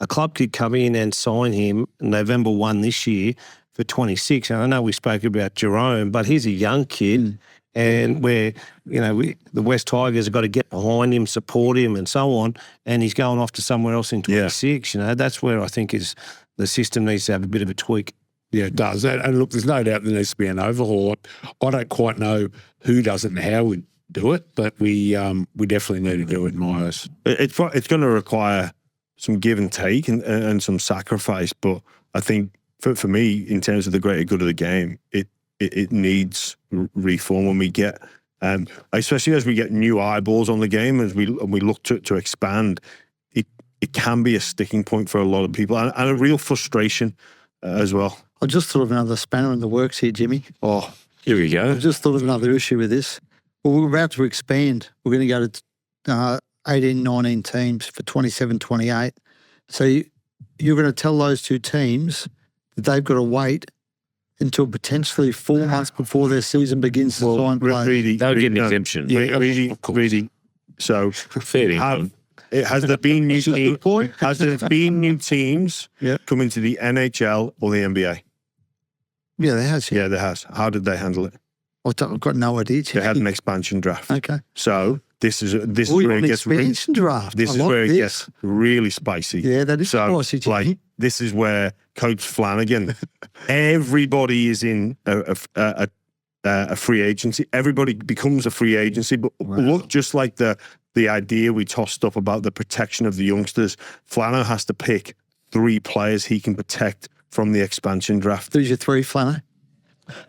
[SPEAKER 3] a club could come in and sign him November 1 this year for 26. And I know we spoke about Jerome, but he's a young kid, and where, the West Tigers have got to get behind him, support him and so on, and he's going off to somewhere else in 26. That's where I think is the system needs to have a bit of a tweak.
[SPEAKER 2] Yeah, it does. And look, there's no doubt there needs to be an overhaul. I don't quite know who does it and how we do it, but we definitely need to do it in my eyes.
[SPEAKER 1] it's going to require some give and take and some sacrifice, but I think for me, in terms of the greater good of the game, it needs reform when we get, especially as we get new eyeballs on the game, as we look to expand. It can be a sticking point for a lot of people and a real frustration as well.
[SPEAKER 4] I just thought of another spanner in the works here, Jimmy.
[SPEAKER 1] Oh,
[SPEAKER 5] Here we go.
[SPEAKER 4] I just thought of another issue with this. Well, we're about to expand. We're going to go to 18, 19 teams for 27, 28. So you're going to tell those two teams that they've got to wait until potentially 4 months before their season begins to sign players.
[SPEAKER 1] Really,
[SPEAKER 5] They'll get an exemption.
[SPEAKER 1] Yeah, really. So
[SPEAKER 5] Fair enough.
[SPEAKER 1] has there been new teams coming to the NHL or the NBA?
[SPEAKER 4] Yeah, there has.
[SPEAKER 1] Yeah, there has. How did they handle it?
[SPEAKER 4] I've got no idea.
[SPEAKER 1] They had an expansion draft.
[SPEAKER 4] Okay.
[SPEAKER 1] So this is
[SPEAKER 4] Oh,
[SPEAKER 1] where
[SPEAKER 4] an
[SPEAKER 1] it gets
[SPEAKER 4] expansion draft.
[SPEAKER 1] this
[SPEAKER 4] I
[SPEAKER 1] is
[SPEAKER 4] like
[SPEAKER 1] where it
[SPEAKER 4] this.
[SPEAKER 1] gets really spicy.
[SPEAKER 4] Yeah, that is
[SPEAKER 1] so
[SPEAKER 4] spicy, Jimmy.
[SPEAKER 1] like this is where Coach Flanagan, everybody is in a free agency. Everybody becomes a free agency. But look, just like the idea we tossed up about the protection of the youngsters, Flano has to pick 3 players he can protect from the expansion draft.
[SPEAKER 4] Who's your 3, Flano?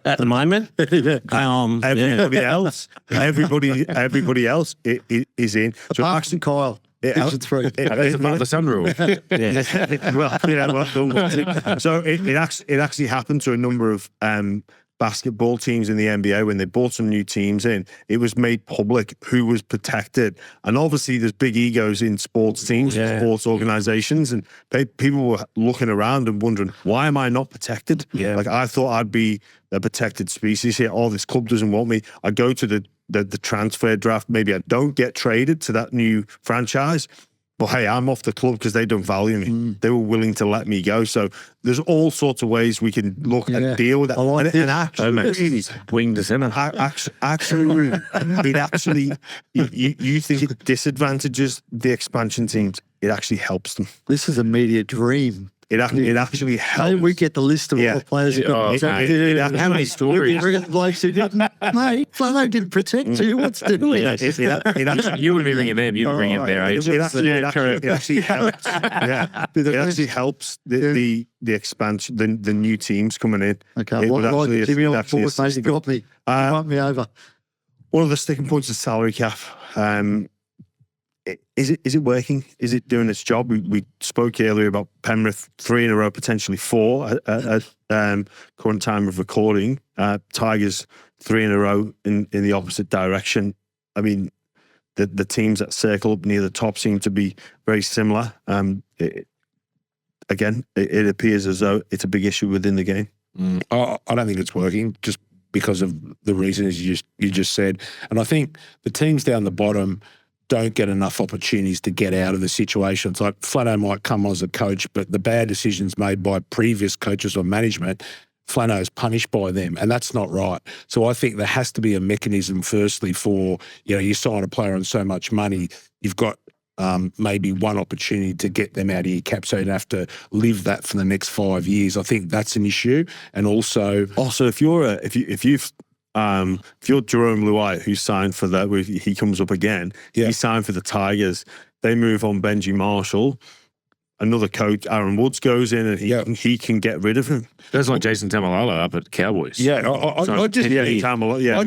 [SPEAKER 3] At the moment,
[SPEAKER 1] Everybody else, everybody else is in. So
[SPEAKER 4] Apart from Kyle.
[SPEAKER 1] it,
[SPEAKER 4] Who's your 3?
[SPEAKER 5] That's the father-son rule.
[SPEAKER 1] So it actually happened to a number of basketball teams in the NBA when they brought some new teams in. It was made public who was protected, and obviously there's big egos in sports teams, sports organizations, and people were looking around and wondering, why am I not protected?
[SPEAKER 3] Yeah.
[SPEAKER 1] Like I thought I'd be a protected species here. Oh, this club doesn't want me. I go to the transfer draft. Maybe I don't get traded to that new franchise. But hey, I'm off the club because they don't value me. They were willing to let me go. So there's all sorts of ways we can look and deal with that.
[SPEAKER 4] I like
[SPEAKER 1] And actually,
[SPEAKER 5] Wing to centre.
[SPEAKER 1] actually, you think it disadvantages the expansion teams. It actually helps them.
[SPEAKER 4] This is a media dream.
[SPEAKER 1] It actually
[SPEAKER 4] How
[SPEAKER 1] helps.
[SPEAKER 4] did we get the list of all the players? who got protected?
[SPEAKER 5] How many stories?
[SPEAKER 4] Blokes who didn't. Mate, Flano didn't protect you. What's the deal?
[SPEAKER 1] It actually,
[SPEAKER 5] You wouldn't be ringing them. You'd bring up their age.
[SPEAKER 1] it actually helps. Yeah, it actually helps the expansion, the new teams coming in.
[SPEAKER 4] Okay,
[SPEAKER 1] It would actually-
[SPEAKER 4] Jimmy on
[SPEAKER 1] actually
[SPEAKER 4] fourth, mate,
[SPEAKER 1] assist
[SPEAKER 4] you
[SPEAKER 1] them.
[SPEAKER 4] got me. You got me over.
[SPEAKER 1] One of the sticking points is salary cap. Is it working? Is it doing its job? We spoke earlier about Penrith 3 in a row, potentially 4 at current time of recording. Tigers 3 in a row in the opposite direction. I mean, the teams that circle up near the top seem to be very similar. It appears as though it's a big issue within the game.
[SPEAKER 2] I don't think it's working just because of the reasons you just said. And I think the teams down the bottom don't get enough opportunities to get out of the situations. Like Flano might come on as a coach, but the bad decisions made by previous coaches or management, Flano is punished by them, and that's not right. So I think there has to be a mechanism, firstly, for, you sign a player on so much money, you've got maybe one opportunity to get them out of your cap so you don't have to live that for the next 5 years. I think that's an issue. And also
[SPEAKER 1] if you're Jerome Luai, who signed for that, he comes up again.
[SPEAKER 2] Yeah.
[SPEAKER 1] He signed for the Tigers. They move on Benji Marshall. Another coach, Aaron Woods, goes in and he can get rid of him.
[SPEAKER 5] That's like Jason Tamalalo up at Cowboys.
[SPEAKER 2] Yeah, I just think,
[SPEAKER 1] $10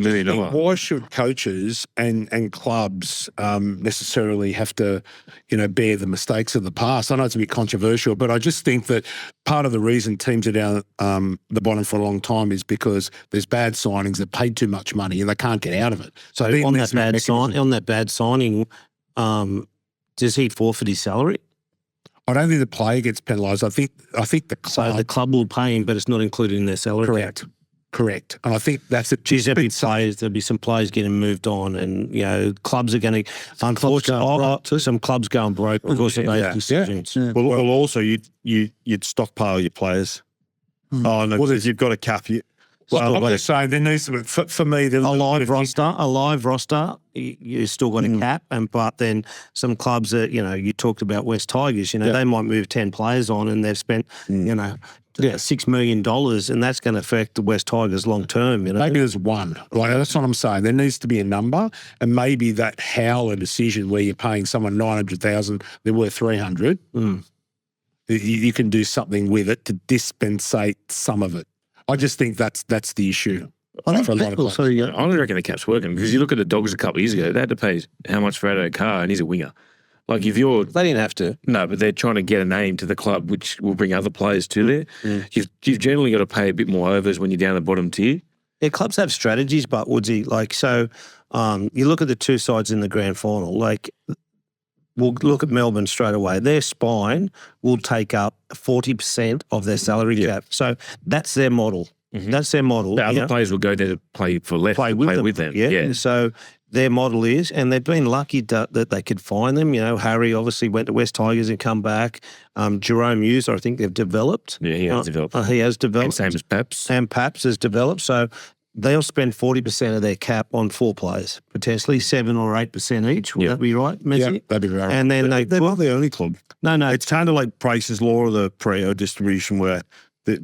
[SPEAKER 5] million.
[SPEAKER 2] why should coaches and clubs necessarily have to, bear the mistakes of the past? I know it's a bit controversial, but I just think that part of the reason teams are down the bottom for a long time is because there's bad signings that paid too much money and they can't get out of it. So
[SPEAKER 3] on that bad signing, does he forfeit his salary?
[SPEAKER 2] I don't think the player gets penalised. I think the club.
[SPEAKER 3] So the club will pay him, but it's not included in their salary.
[SPEAKER 2] Correct. And I think that's a
[SPEAKER 3] Geez, there'll be some players getting moved on, and clubs are going to. Unfortunately, some clubs going broke because of those decisions.
[SPEAKER 4] Yeah.
[SPEAKER 1] Well, also you'd stockpile your players. Oh no, because you've got a cap.
[SPEAKER 2] I'm just saying there needs to be, for me,
[SPEAKER 3] A live roster, you still got a cap, but then some clubs that, you talked about West Tigers, they might move 10 players on and they've spent, $6 million, and that's going to affect the West Tigers long term.
[SPEAKER 2] Maybe there's one. That's what I'm saying. There needs to be a number, and maybe that Howler decision where you're paying someone $900,000, they're worth $300,000. You can do something with it to dispensate some of it. I just think that's the issue.
[SPEAKER 4] I think
[SPEAKER 2] for a lot of
[SPEAKER 4] people,
[SPEAKER 2] clubs.
[SPEAKER 5] I don't reckon the cap's working because you look at the Dogs a couple of years ago, they had to pay how much for Ado Carr, and he's a winger. Like if you're...
[SPEAKER 3] They didn't have to.
[SPEAKER 5] No, but they're trying to get a name to the club which will bring other players to there. You've generally got to pay a bit more overs when you're down the bottom tier.
[SPEAKER 3] Yeah, clubs have strategies, but Woodsy, you look at the two sides in the grand final, we'll look at Melbourne straight away. Their spine will take up 40% of their salary cap. So that's their model. That's their model.
[SPEAKER 5] The other players will go there to play for less, play with them.
[SPEAKER 3] Yeah. So their model is, and they've been lucky that they could find them. Harry obviously went to West Tigers and come back. Jerome Hughes, I think they've developed.
[SPEAKER 5] Yeah, he has developed.
[SPEAKER 3] He has developed.
[SPEAKER 5] And same as Paps.
[SPEAKER 3] And Paps has developed. So they'll spend 40% of their cap on 4 players, potentially 7 or 8% each. Would that be right, Messi?
[SPEAKER 2] Yeah, that'd be right.
[SPEAKER 3] And then
[SPEAKER 1] They're not the only club.
[SPEAKER 3] no,
[SPEAKER 1] It's kind of like Price's Law of the Pareto distribution, where the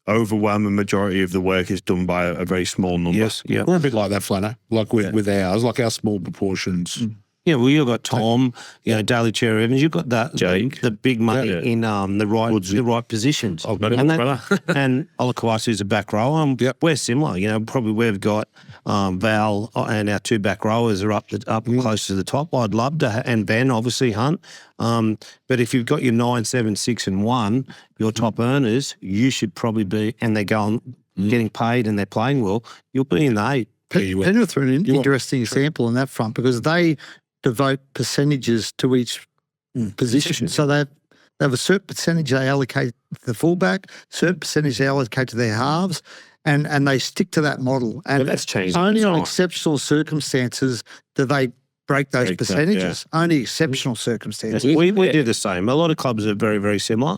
[SPEAKER 1] overwhelming majority of the work is done by a very small number.
[SPEAKER 3] yes, yeah.
[SPEAKER 2] We're a bit like that, Flano, like with ours, like our small proportions.
[SPEAKER 3] Yeah, well, you've got Tom, Daly Cherry Evans. You've got that
[SPEAKER 5] Jake.
[SPEAKER 3] the big money in the right positions.
[SPEAKER 5] I've got him, brother.
[SPEAKER 3] And Olakwasu's a back rower. We're similar. Probably we've got Val and our 2 back rowers are up close to the top. I'd love to, and Ben obviously Hunt. But if you've got your 9, 7, 6, and 1, your top earners, you should probably be, and they're going getting paid and they're playing well. You'll be in the 8.
[SPEAKER 4] Penrith are an interesting example on that front because they devote percentages to each position. So they have a certain percentage they allocate to the fullback, certain percentage they allocate to their halves, and they stick to that model. And
[SPEAKER 5] But that's changed.
[SPEAKER 4] only on
[SPEAKER 5] Time.
[SPEAKER 4] exceptional circumstances do they break those
[SPEAKER 1] Break that,
[SPEAKER 4] percentages. Only exceptional circumstances.
[SPEAKER 3] We do the same. A lot of clubs are very, very similar.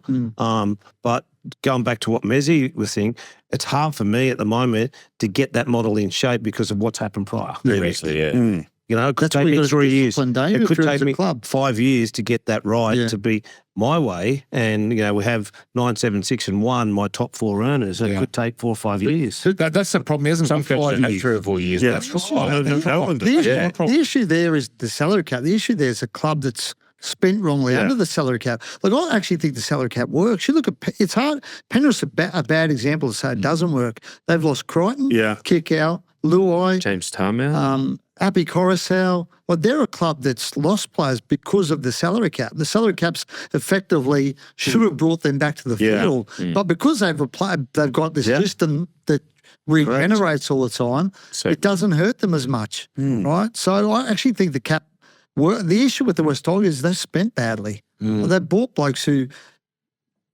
[SPEAKER 3] But going back to what Messi was saying, it's hard for me at the moment to get that model in shape because of what's happened prior.
[SPEAKER 5] Previously, yeah.
[SPEAKER 3] It could
[SPEAKER 4] That's why
[SPEAKER 3] take
[SPEAKER 4] you
[SPEAKER 3] me
[SPEAKER 4] got
[SPEAKER 3] 3 years.
[SPEAKER 4] discipline, Dave,
[SPEAKER 3] It
[SPEAKER 4] if
[SPEAKER 3] could
[SPEAKER 4] you're
[SPEAKER 3] take
[SPEAKER 4] as a
[SPEAKER 3] me
[SPEAKER 4] club.
[SPEAKER 3] 5 years to get that right to be my way. And, we have 9, 7, 6, and 1, my top 4 earners. It could take 4 or 5 years.
[SPEAKER 2] That's the problem, isn't it?
[SPEAKER 5] Some coaches
[SPEAKER 2] 5
[SPEAKER 5] have
[SPEAKER 2] years.
[SPEAKER 5] 3 or 4 years.
[SPEAKER 1] Yeah,
[SPEAKER 5] That's
[SPEAKER 4] The issue there is the salary cap. The issue there is a club that's spent wrongly under the salary cap. Look, I actually think the salary cap works. You look at it's hard. Penrith's a bad example to say it doesn't work. They've lost Crichton, Kick out, Luai,
[SPEAKER 5] James Tarmow.
[SPEAKER 4] Appy Coruscant. Well, they're a club that's lost players because of the salary cap. The salary caps effectively should have brought them back to the field, but because they've got this system that regenerates all the time,
[SPEAKER 5] So-
[SPEAKER 4] it doesn't hurt them as much, right? So I actually think the cap. The issue with the West Tigers is they've spent badly. Well, they bought blokes who,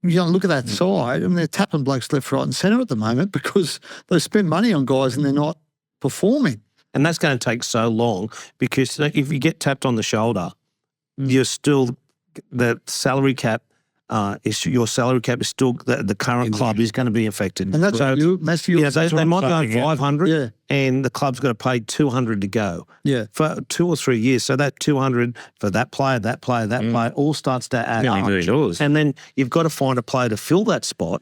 [SPEAKER 4] look at that side. I mean, they're tapping blokes left, right, and centre at the moment because they spend money on guys and they're not performing.
[SPEAKER 3] And that's going to take so long because if you get tapped on the shoulder, you're still the salary cap. Your salary cap is still the current club is going to be affected.
[SPEAKER 4] And that's
[SPEAKER 3] so, they might go 500, and the club's got to pay 200 to go.
[SPEAKER 4] Yeah.
[SPEAKER 3] For 2 or 3 years. So that 200 for that player, that player, all starts to add up.
[SPEAKER 5] $20 million.
[SPEAKER 3] And then you've got to find a player to fill that spot.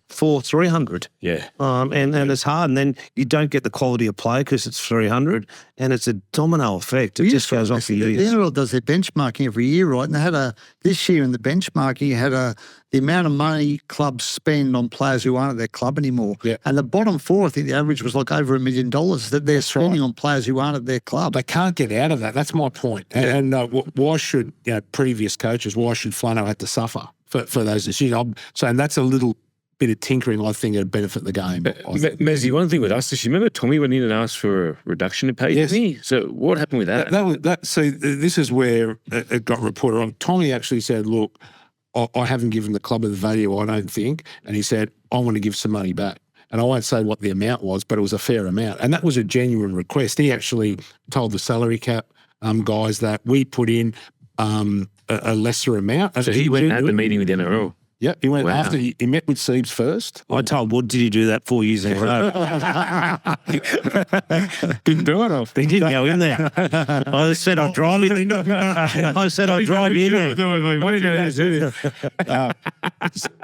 [SPEAKER 3] For 300.
[SPEAKER 5] Yeah.
[SPEAKER 3] And it's hard. And then you don't get the quality of play because it's 300, and it's a domino effect. It just goes off for
[SPEAKER 4] The
[SPEAKER 3] years.
[SPEAKER 4] NRL does their benchmarking every year, right? And they had this year in the benchmarking, you had the amount of money clubs spend on players who aren't at their club anymore.
[SPEAKER 2] Yeah.
[SPEAKER 4] And the bottom 4, I think the average was like over $1 million that they're spending on players who aren't at their club.
[SPEAKER 2] They can't get out of that. That's my point. And why should previous coaches, why should Flano have to suffer for those decisions? I'm saying that's a little bit of tinkering I think would benefit the game.
[SPEAKER 5] Messi, one thing with us is, you remember Tommy went in and asked for a reduction in pay?
[SPEAKER 2] Yes.
[SPEAKER 5] Didn't he? So what happened with that?
[SPEAKER 2] So this is where it got reported on. Tommy actually said, look, I haven't given the club the value, I don't think. And he said, I want to give some money back. And I won't say what the amount was, but it was a fair amount. And that was a genuine request. He actually told the salary cap guys that we put in a lesser amount.
[SPEAKER 5] So he went at the meeting with the NRL.
[SPEAKER 2] Yep, he went
[SPEAKER 5] Wow.
[SPEAKER 2] after he met with Siebes first.
[SPEAKER 3] I told Wood, did you do that 4 years in a row?
[SPEAKER 2] Didn't do it.
[SPEAKER 3] He didn't go in there. I said I'd drive you. I said I'd drive you in there.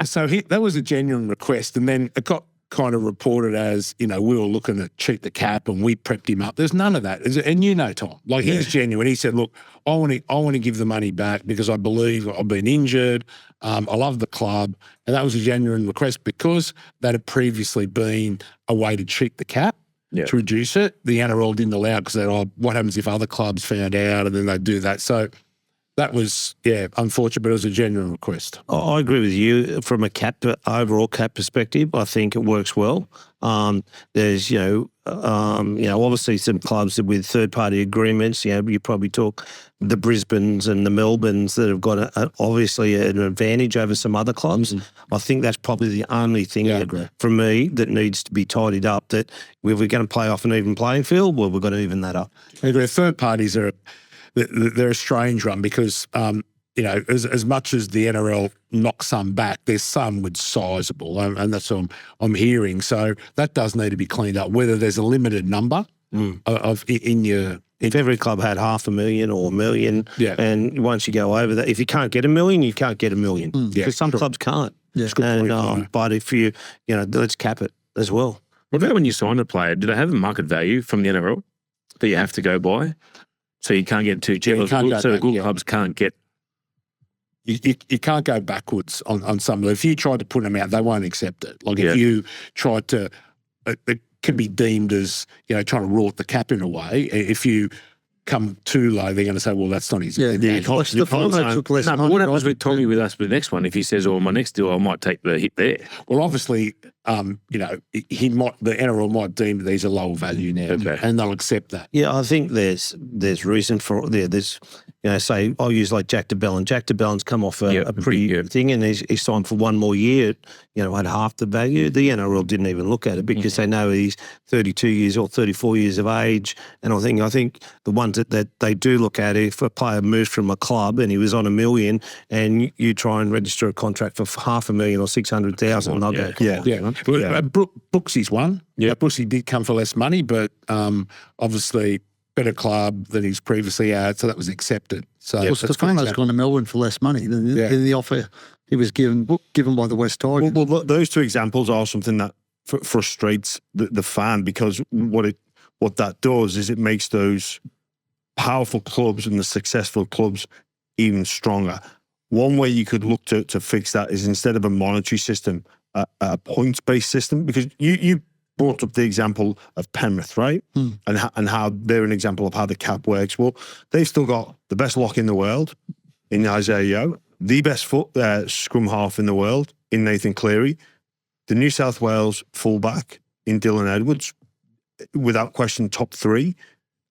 [SPEAKER 2] So that was a genuine request, and then it got kind of reported as, we were looking to cheat the cap and we prepped him up. There's none of that. And Tom, like he's genuine. He said, look, I want to give the money back because I believe I've been injured. I love the club. And that was a genuine request because that had previously been a way to cheat the cap, to reduce it. The NRL didn't allow it because what happens if other clubs found out and then they'd do that. So that was, unfortunate, but it was a genuine request.
[SPEAKER 3] I agree with you from a overall cap perspective. I think it works well. There's, obviously some clubs with third-party agreements. You probably talk the Brisbanes and the Melbournes that have got obviously an advantage over some other clubs. I think that's probably the only thing for me that needs to be tidied up. That if we're going to play off an even playing field, well, we've got to even that up.
[SPEAKER 2] I agree. Third parties they're a strange one because as much as the NRL knocks some back, there's some with sizable, and that's what I'm hearing. So that does need to be cleaned up. Whether there's a limited number of in your.
[SPEAKER 3] If every club had $500,000 or $1 million,
[SPEAKER 2] Yeah.
[SPEAKER 3] and once you go over that, if you can't get $1 million, you can't get $1 million. Because
[SPEAKER 2] Yeah,
[SPEAKER 3] some clubs can't.
[SPEAKER 4] Yeah.
[SPEAKER 3] But if you, let's cap it as well.
[SPEAKER 5] What about when you sign a player? Do they have a market value from the NRL that you have to go by? So you can't get too cheap.
[SPEAKER 2] Yeah, you can't go
[SPEAKER 5] So the
[SPEAKER 2] back,
[SPEAKER 5] good
[SPEAKER 2] yeah.
[SPEAKER 5] clubs can't get.
[SPEAKER 2] You can't go backwards on some of them. If you tried to put them out, they won't accept it. Like
[SPEAKER 5] Yeah.
[SPEAKER 2] if you tried to, it can be deemed as, trying to rort the cap in a way. If you come too low, they're going to say, well, that's not his.
[SPEAKER 4] Yeah,
[SPEAKER 1] you can't-
[SPEAKER 4] Like
[SPEAKER 1] you
[SPEAKER 4] Stefano
[SPEAKER 1] can't-
[SPEAKER 4] took less
[SPEAKER 5] No, but
[SPEAKER 4] money,
[SPEAKER 5] what happens
[SPEAKER 4] right?
[SPEAKER 5] with Tommy with us with the next one? If he says, "Oh, my next deal, I might take the hit there."
[SPEAKER 2] Well, obviously, he might, the NRL might deem that these are low value now,
[SPEAKER 5] Okay.
[SPEAKER 2] and they'll accept that.
[SPEAKER 3] Yeah, I think there's reason for there's say I'll use like Jack de Belin. Jack de Belin's come off a pretty
[SPEAKER 5] big,
[SPEAKER 3] thing, and he's signed for one more year. At half the value. The NRL didn't even look at it because they know he's 32 years or 34 years of age. And I think the ones that they do look at, if a player moves from a club and he was on $1 million, and you try and register a contract for $500,000 or 600,000, they'll go,
[SPEAKER 1] Yeah.
[SPEAKER 2] Yeah, Brooksy's one. Yeah, Brooksy did come for less money, but obviously better club than he's previously had, so that was accepted. So
[SPEAKER 4] Well,
[SPEAKER 2] that's good.
[SPEAKER 4] Stefano's gone to Melbourne for less money than the offer he was given by the West Tigers.
[SPEAKER 1] Well, those two examples are something that frustrates the fan, because what that does is it makes those powerful clubs and the successful clubs even stronger. One way you could look to fix that is, instead of a monetary system, a points-based system, because you brought up the example of Penrith, right? And how they're an example of how the cap works. Well, they've still got the best lock in the world in Isaiah Yeo, the best scrum half in the world in Nathan Cleary, the New South Wales fullback in Dylan Edwards, without question top 3,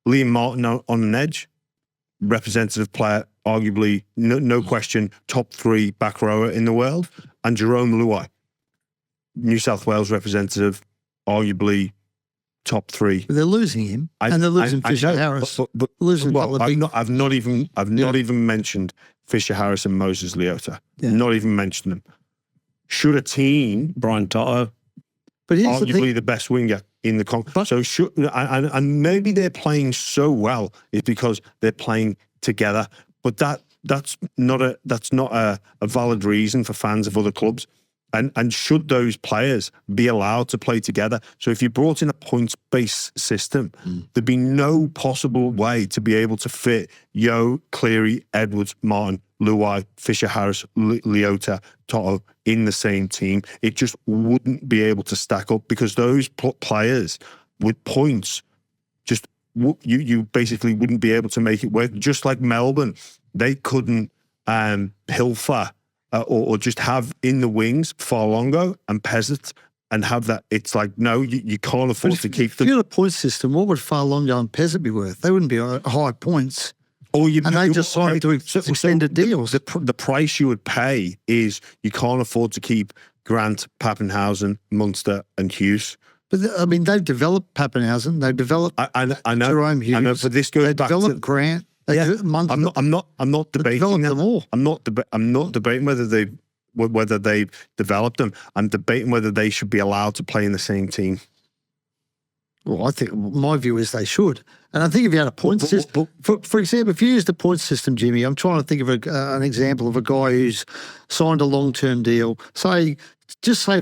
[SPEAKER 1] Liam Martin on an edge, representative player, arguably no question top 3 back rower in the world, and Jerome Luai, New South Wales representative, arguably top 3.
[SPEAKER 4] But they're losing him, and they're losing Fisher Harris.
[SPEAKER 1] But
[SPEAKER 4] Losing
[SPEAKER 1] well,
[SPEAKER 4] Butler.
[SPEAKER 1] I've not even mentioned Fisher Harris and Moses Leota.
[SPEAKER 4] Yeah.
[SPEAKER 1] Not even mentioned them. Should a team,
[SPEAKER 3] Brian Toto.
[SPEAKER 4] But here's the thing.
[SPEAKER 1] arguably the best winger in the so should, and maybe they're playing so well is because they're playing together. But that's not a valid reason for fans of other clubs. And should those players be allowed to play together? So if you brought in a points-based system, there'd be no possible way to be able to fit Yeo, Cleary, Edwards, Martin, Luai, Fisher Harris, Leota, Toto in the same team. It just wouldn't be able to stack up, because those players with points, just you basically wouldn't be able to make it work. Just like Melbourne, they couldn't pilfer or just have in the wings Farlongo and Pezzett and have that. It's like, no, you can't afford to keep
[SPEAKER 4] If you
[SPEAKER 1] them.
[SPEAKER 4] had a point system, what would Farlongo and Pezzett be worth? They wouldn't be high points.
[SPEAKER 1] Or
[SPEAKER 4] And they just signed to extended deals.
[SPEAKER 1] The price you would pay is you can't afford to keep Grant, Pappenhausen, Munster and Hughes.
[SPEAKER 4] But they've developed Pappenhausen. They've developed
[SPEAKER 1] I know,
[SPEAKER 4] Jerome Hughes.
[SPEAKER 1] I know, but this goes
[SPEAKER 4] They
[SPEAKER 1] back
[SPEAKER 4] developed
[SPEAKER 1] to
[SPEAKER 4] Grant. They
[SPEAKER 1] Yeah,
[SPEAKER 4] Munster.
[SPEAKER 1] I'm not debating
[SPEAKER 4] developed
[SPEAKER 1] that.
[SPEAKER 4] them all.
[SPEAKER 1] I'm not debating whether they've developed them. I'm debating whether they should be allowed to play in the same team.
[SPEAKER 4] Well, I think my view is they should. And I think if you had a point system, for example, if you used a point system, Jimmy, I'm trying to think of an example of a guy who's signed a long-term deal. Say,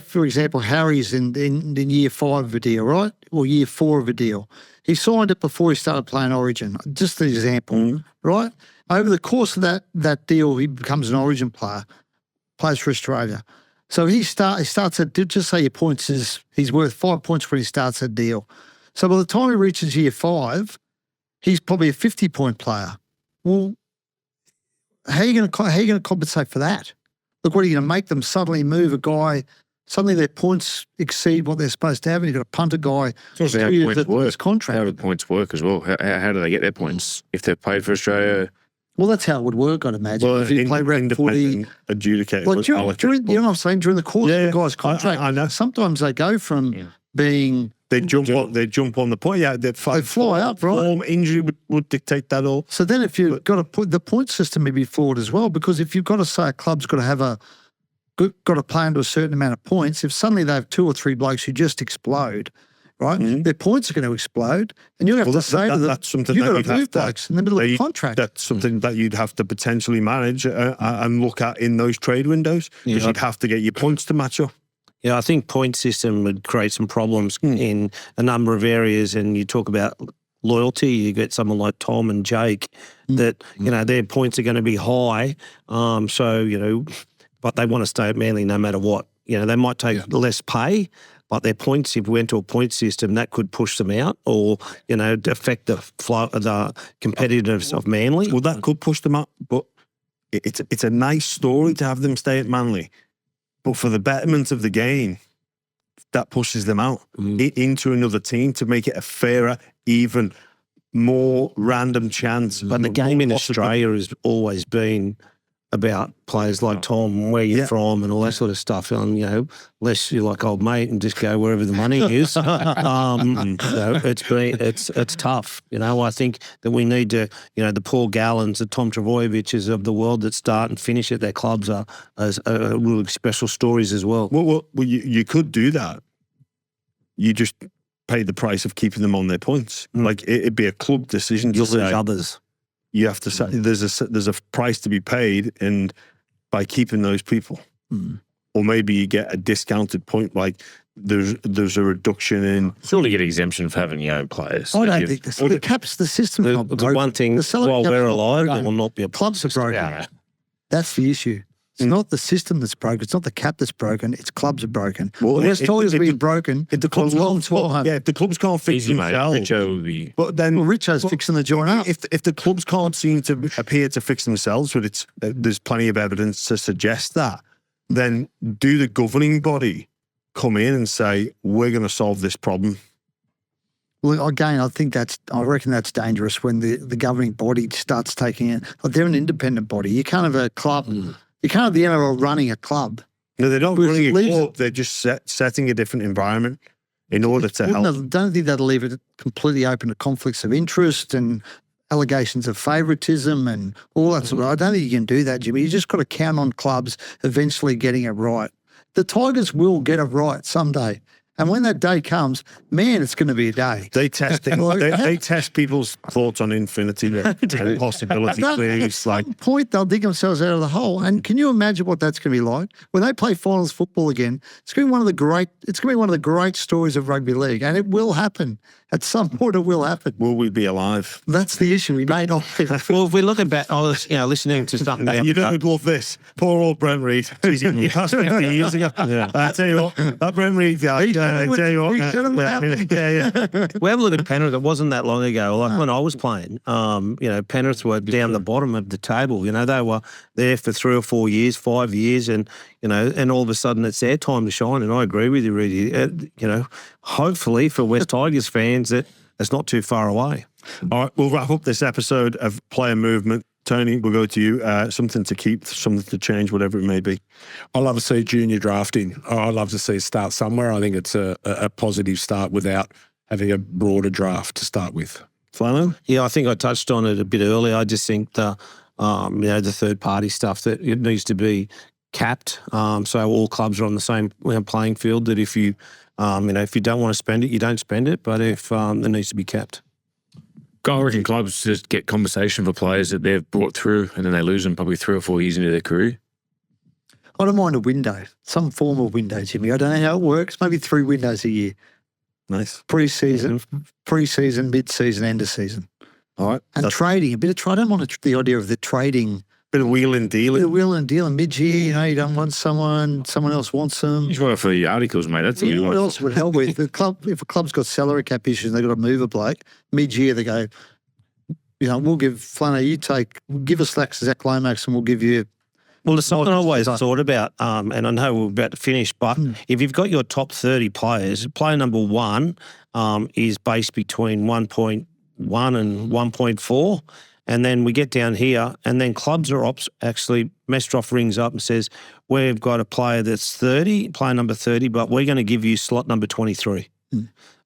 [SPEAKER 4] for example, Harry's in year 5 of a deal, right? Or year 4 of a deal. He signed it before he started playing Origin. Just an example, right? Over the course of that deal, he becomes an Origin player, plays for Australia. So he starts at, just say your points is, he's worth 5 points when he starts that deal. So by the time he reaches year 5, he's probably a 50-point player. Well, how are you going to compensate for that? Look, what are you going to make them suddenly move a guy? Suddenly their points exceed what they're supposed to have, and you've got to punt a guy
[SPEAKER 5] How
[SPEAKER 4] his
[SPEAKER 5] do
[SPEAKER 4] contract.
[SPEAKER 5] the points work as well? How do they get their points if they've played for Australia?
[SPEAKER 4] Well, that's how it would work, I'd imagine.
[SPEAKER 1] Well,
[SPEAKER 4] if you play round 40,
[SPEAKER 1] independent adjudicator.
[SPEAKER 4] like during, you know what I'm saying? During the course of the guy's contract,
[SPEAKER 1] I know.
[SPEAKER 4] sometimes they go from being
[SPEAKER 1] They jump on the point. Yeah, they
[SPEAKER 4] fly up, right?
[SPEAKER 1] Form injury would dictate that all.
[SPEAKER 4] So then, if you've got to put the point system, may be flawed as well, because if you've got to say a club's got to play into a certain amount of points, if suddenly they have 2 or 3 blokes who just explode, right? Their points are going to explode, and you'll have to say to them,
[SPEAKER 1] that's something
[SPEAKER 4] you've
[SPEAKER 1] that
[SPEAKER 4] got
[SPEAKER 1] you'd
[SPEAKER 4] to move
[SPEAKER 1] have to-
[SPEAKER 4] blokes in the middle of the contract.
[SPEAKER 1] That's something that you'd have to potentially manage and look at in those trade windows, because you'd have to get your points to match up.
[SPEAKER 3] Yeah, I think point system would create some problems in a number of areas. And you talk about loyalty. You get someone like Tom and Jake that their points are going to be high. So but they want to stay at Manly no matter what. They might take less pay, but their points, if we went to a point system, that could push them out or affect the flow, the competitiveness of Manly.
[SPEAKER 1] Well, that could push them up, but it's a nice story to have them stay at Manly. But for the betterment of the game, that pushes them out into another team to make it a fairer, even more random chance.
[SPEAKER 3] But the game in Australia has always been about players like Tom, where you're from and all that sort of stuff. And, unless you're like old mate and just go wherever the money is, it's tough. I think that we need to, the Paul Gallons, the Tom Travojeviches of the world that start and finish at their clubs are really special stories as well.
[SPEAKER 1] Well, you could do that. You just pay the price of keeping them on their points. Like it'd be a club decision.
[SPEAKER 3] You'll
[SPEAKER 1] to
[SPEAKER 3] lose
[SPEAKER 1] say,
[SPEAKER 3] others.
[SPEAKER 1] You have to say there's a price to be paid, and by keeping those people, or maybe you get a discounted point, like there's a reduction in.
[SPEAKER 5] Surely get exemption for having your own players.
[SPEAKER 4] I don't think the system's not
[SPEAKER 3] The
[SPEAKER 4] broken.
[SPEAKER 3] one thing,
[SPEAKER 4] The salary
[SPEAKER 3] while
[SPEAKER 4] cap's
[SPEAKER 3] we're
[SPEAKER 4] not
[SPEAKER 3] alive,
[SPEAKER 4] broken.
[SPEAKER 3] there will not be a
[SPEAKER 4] Clubs are broken.
[SPEAKER 5] Yeah.
[SPEAKER 4] That's the issue. It's not the system that's broken. It's not the cap that's broken. It's clubs are broken.
[SPEAKER 1] Well,
[SPEAKER 4] West Tigers have been broken
[SPEAKER 1] If the
[SPEAKER 4] for a
[SPEAKER 1] clubs
[SPEAKER 4] long
[SPEAKER 1] can't,
[SPEAKER 4] time.
[SPEAKER 1] if the clubs can't fix
[SPEAKER 5] Easy, mate.
[SPEAKER 1] themselves,
[SPEAKER 5] Richo would be.
[SPEAKER 1] but then
[SPEAKER 4] Well, Richo's fixing the joint up.
[SPEAKER 1] if the clubs can't seem to appear to fix themselves, but there's plenty of evidence to suggest that, then do the governing body come in and say, we're going to solve this problem?
[SPEAKER 4] Well, again, I reckon that's dangerous when the governing body starts taking it. Like they're an independent body. You can't have a club. You can't have the NRL running a club.
[SPEAKER 1] No, they're not
[SPEAKER 4] Which
[SPEAKER 1] running a
[SPEAKER 4] leaves-
[SPEAKER 1] club. They're just setting a different environment in order to help.
[SPEAKER 4] I don't think that'll leave it completely open to conflicts of interest and allegations of favouritism and all that sort of. I don't think you can do that, Jimmy. You just got to count on clubs eventually getting it right. The Tigers will get it right someday. And when that day comes, man, it's going to be a day.
[SPEAKER 1] They test it. They test people's thoughts on infinity and possibility. Clearly,
[SPEAKER 4] At
[SPEAKER 1] it's like
[SPEAKER 4] some point, they'll dig themselves out of the hole. And can you imagine what that's going to be like when they play finals football again? It's going to be one of the great. It's going to be one of the great stories of rugby league, and it will happen at some point. It will happen.
[SPEAKER 1] will we be alive?
[SPEAKER 4] That's the issue. We may not.
[SPEAKER 3] Well, if we look at, I was listening to something.
[SPEAKER 1] You don't love this. Poor old Brent Reid. He passed 50 years ago. I tell you what, that Brent Reid guy. I tell you what.
[SPEAKER 4] He should have happened.
[SPEAKER 3] We have a look at Penrith. It wasn't that long ago. Like when I was playing, Penrith were down the bottom of the table. They were there for 3 or 4 years, 5 years, and all of a sudden it's their time to shine. And I agree with you, Rudy. Hopefully for West Tigers fans that it's not too far away.
[SPEAKER 1] All right, we'll wrap up this episode of Player Movement. Tony, we'll go to you. Something to keep, something to change, whatever it may be.
[SPEAKER 2] I love to see junior drafting. I love to see it start somewhere. I think it's a positive start without having a broader draft to start with.
[SPEAKER 1] Flano?
[SPEAKER 3] Yeah, I think I touched on it a bit earlier. I just think the third party stuff that it needs to be capped. So all clubs are on the same playing field. That if you if you don't want to spend it, you don't spend it. But if it needs to be capped.
[SPEAKER 5] I reckon clubs just get compensation for players that they've brought through and then they lose them probably 3 or 4 years into their career.
[SPEAKER 4] I don't mind a window, some form of window, Jimmy. I don't know how it works. Maybe 3 windows a year.
[SPEAKER 1] Nice.
[SPEAKER 4] Pre-season, mid-season, end of season.
[SPEAKER 1] All right.
[SPEAKER 4] And trading, a bit of trade. I don't want the idea of the trading.
[SPEAKER 1] Bit of wheeling dealing.
[SPEAKER 4] Bit of wheeling and dealing mid-year. You don't want someone else wants them.
[SPEAKER 5] You just want it for your articles, mate. That's what you
[SPEAKER 4] What
[SPEAKER 5] want.
[SPEAKER 4] else would help with? If a club's got salary cap issues and they've got to move a bloke, mid-year they go, we'll give Flano, give us Zach Lomax and we'll give you.
[SPEAKER 3] Well, it's something I always thought about, and I know we're about to finish, but if you've got your top 30 players, player number 1 is based between 1.1 and 1.4, and then we get down here, and then clubs are actually, Mestrov rings up and says, we've got a player that's 30, player number 30, but we're going to give you slot number 23.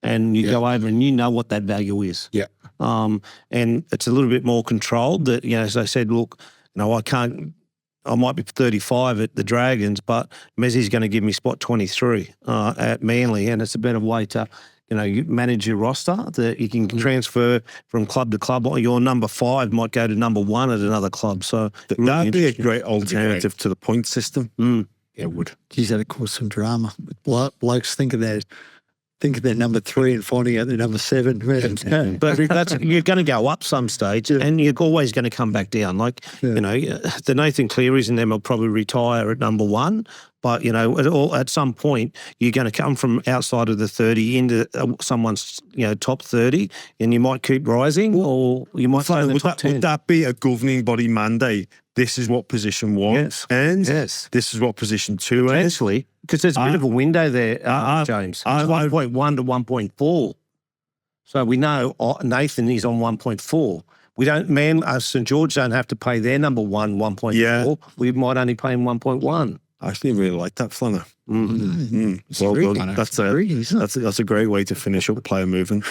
[SPEAKER 3] And you go over and you know what that value is.
[SPEAKER 2] Yeah.
[SPEAKER 3] And it's a little bit more controlled that, as I said, look, I might be 35 at the Dragons, but Mezzi's going to give me spot 23 at Manly, and it's a better way to, you manage your roster that you can transfer from club to club. Or your number 5 might go to number 1 at another club. So
[SPEAKER 1] that'd be a great alternative to the point system.
[SPEAKER 2] Yeah, it would.
[SPEAKER 4] Geez, that'd cause some drama. Blokes thinking they're number 3 and finding out they're number 7.
[SPEAKER 3] But you're going to go up some stage, and you're always going to come back down. The Nathan Clearys and them will probably retire at number 1, but at some point you're going to come from outside of the 30 into someone's top 30, and you might keep rising, or you might stay in the top 10.
[SPEAKER 1] Would that be a governing body mandate? This is what position 1 ends.
[SPEAKER 3] Yes.
[SPEAKER 1] This is what position 2 ends.
[SPEAKER 3] Potentially, because there's a bit of a window there, James. It's 1.1 to 1.4. So we know Nathan is on 1.4. We don't, St. George don't have to pay their number 1 1.4.
[SPEAKER 1] Yeah.
[SPEAKER 3] We might only pay him 1.1.
[SPEAKER 1] I actually really like that, Flanner.
[SPEAKER 4] It's
[SPEAKER 1] Well
[SPEAKER 4] tricky.
[SPEAKER 1] done. That's
[SPEAKER 4] Tricky, isn't it?
[SPEAKER 1] a great way to finish up player movement.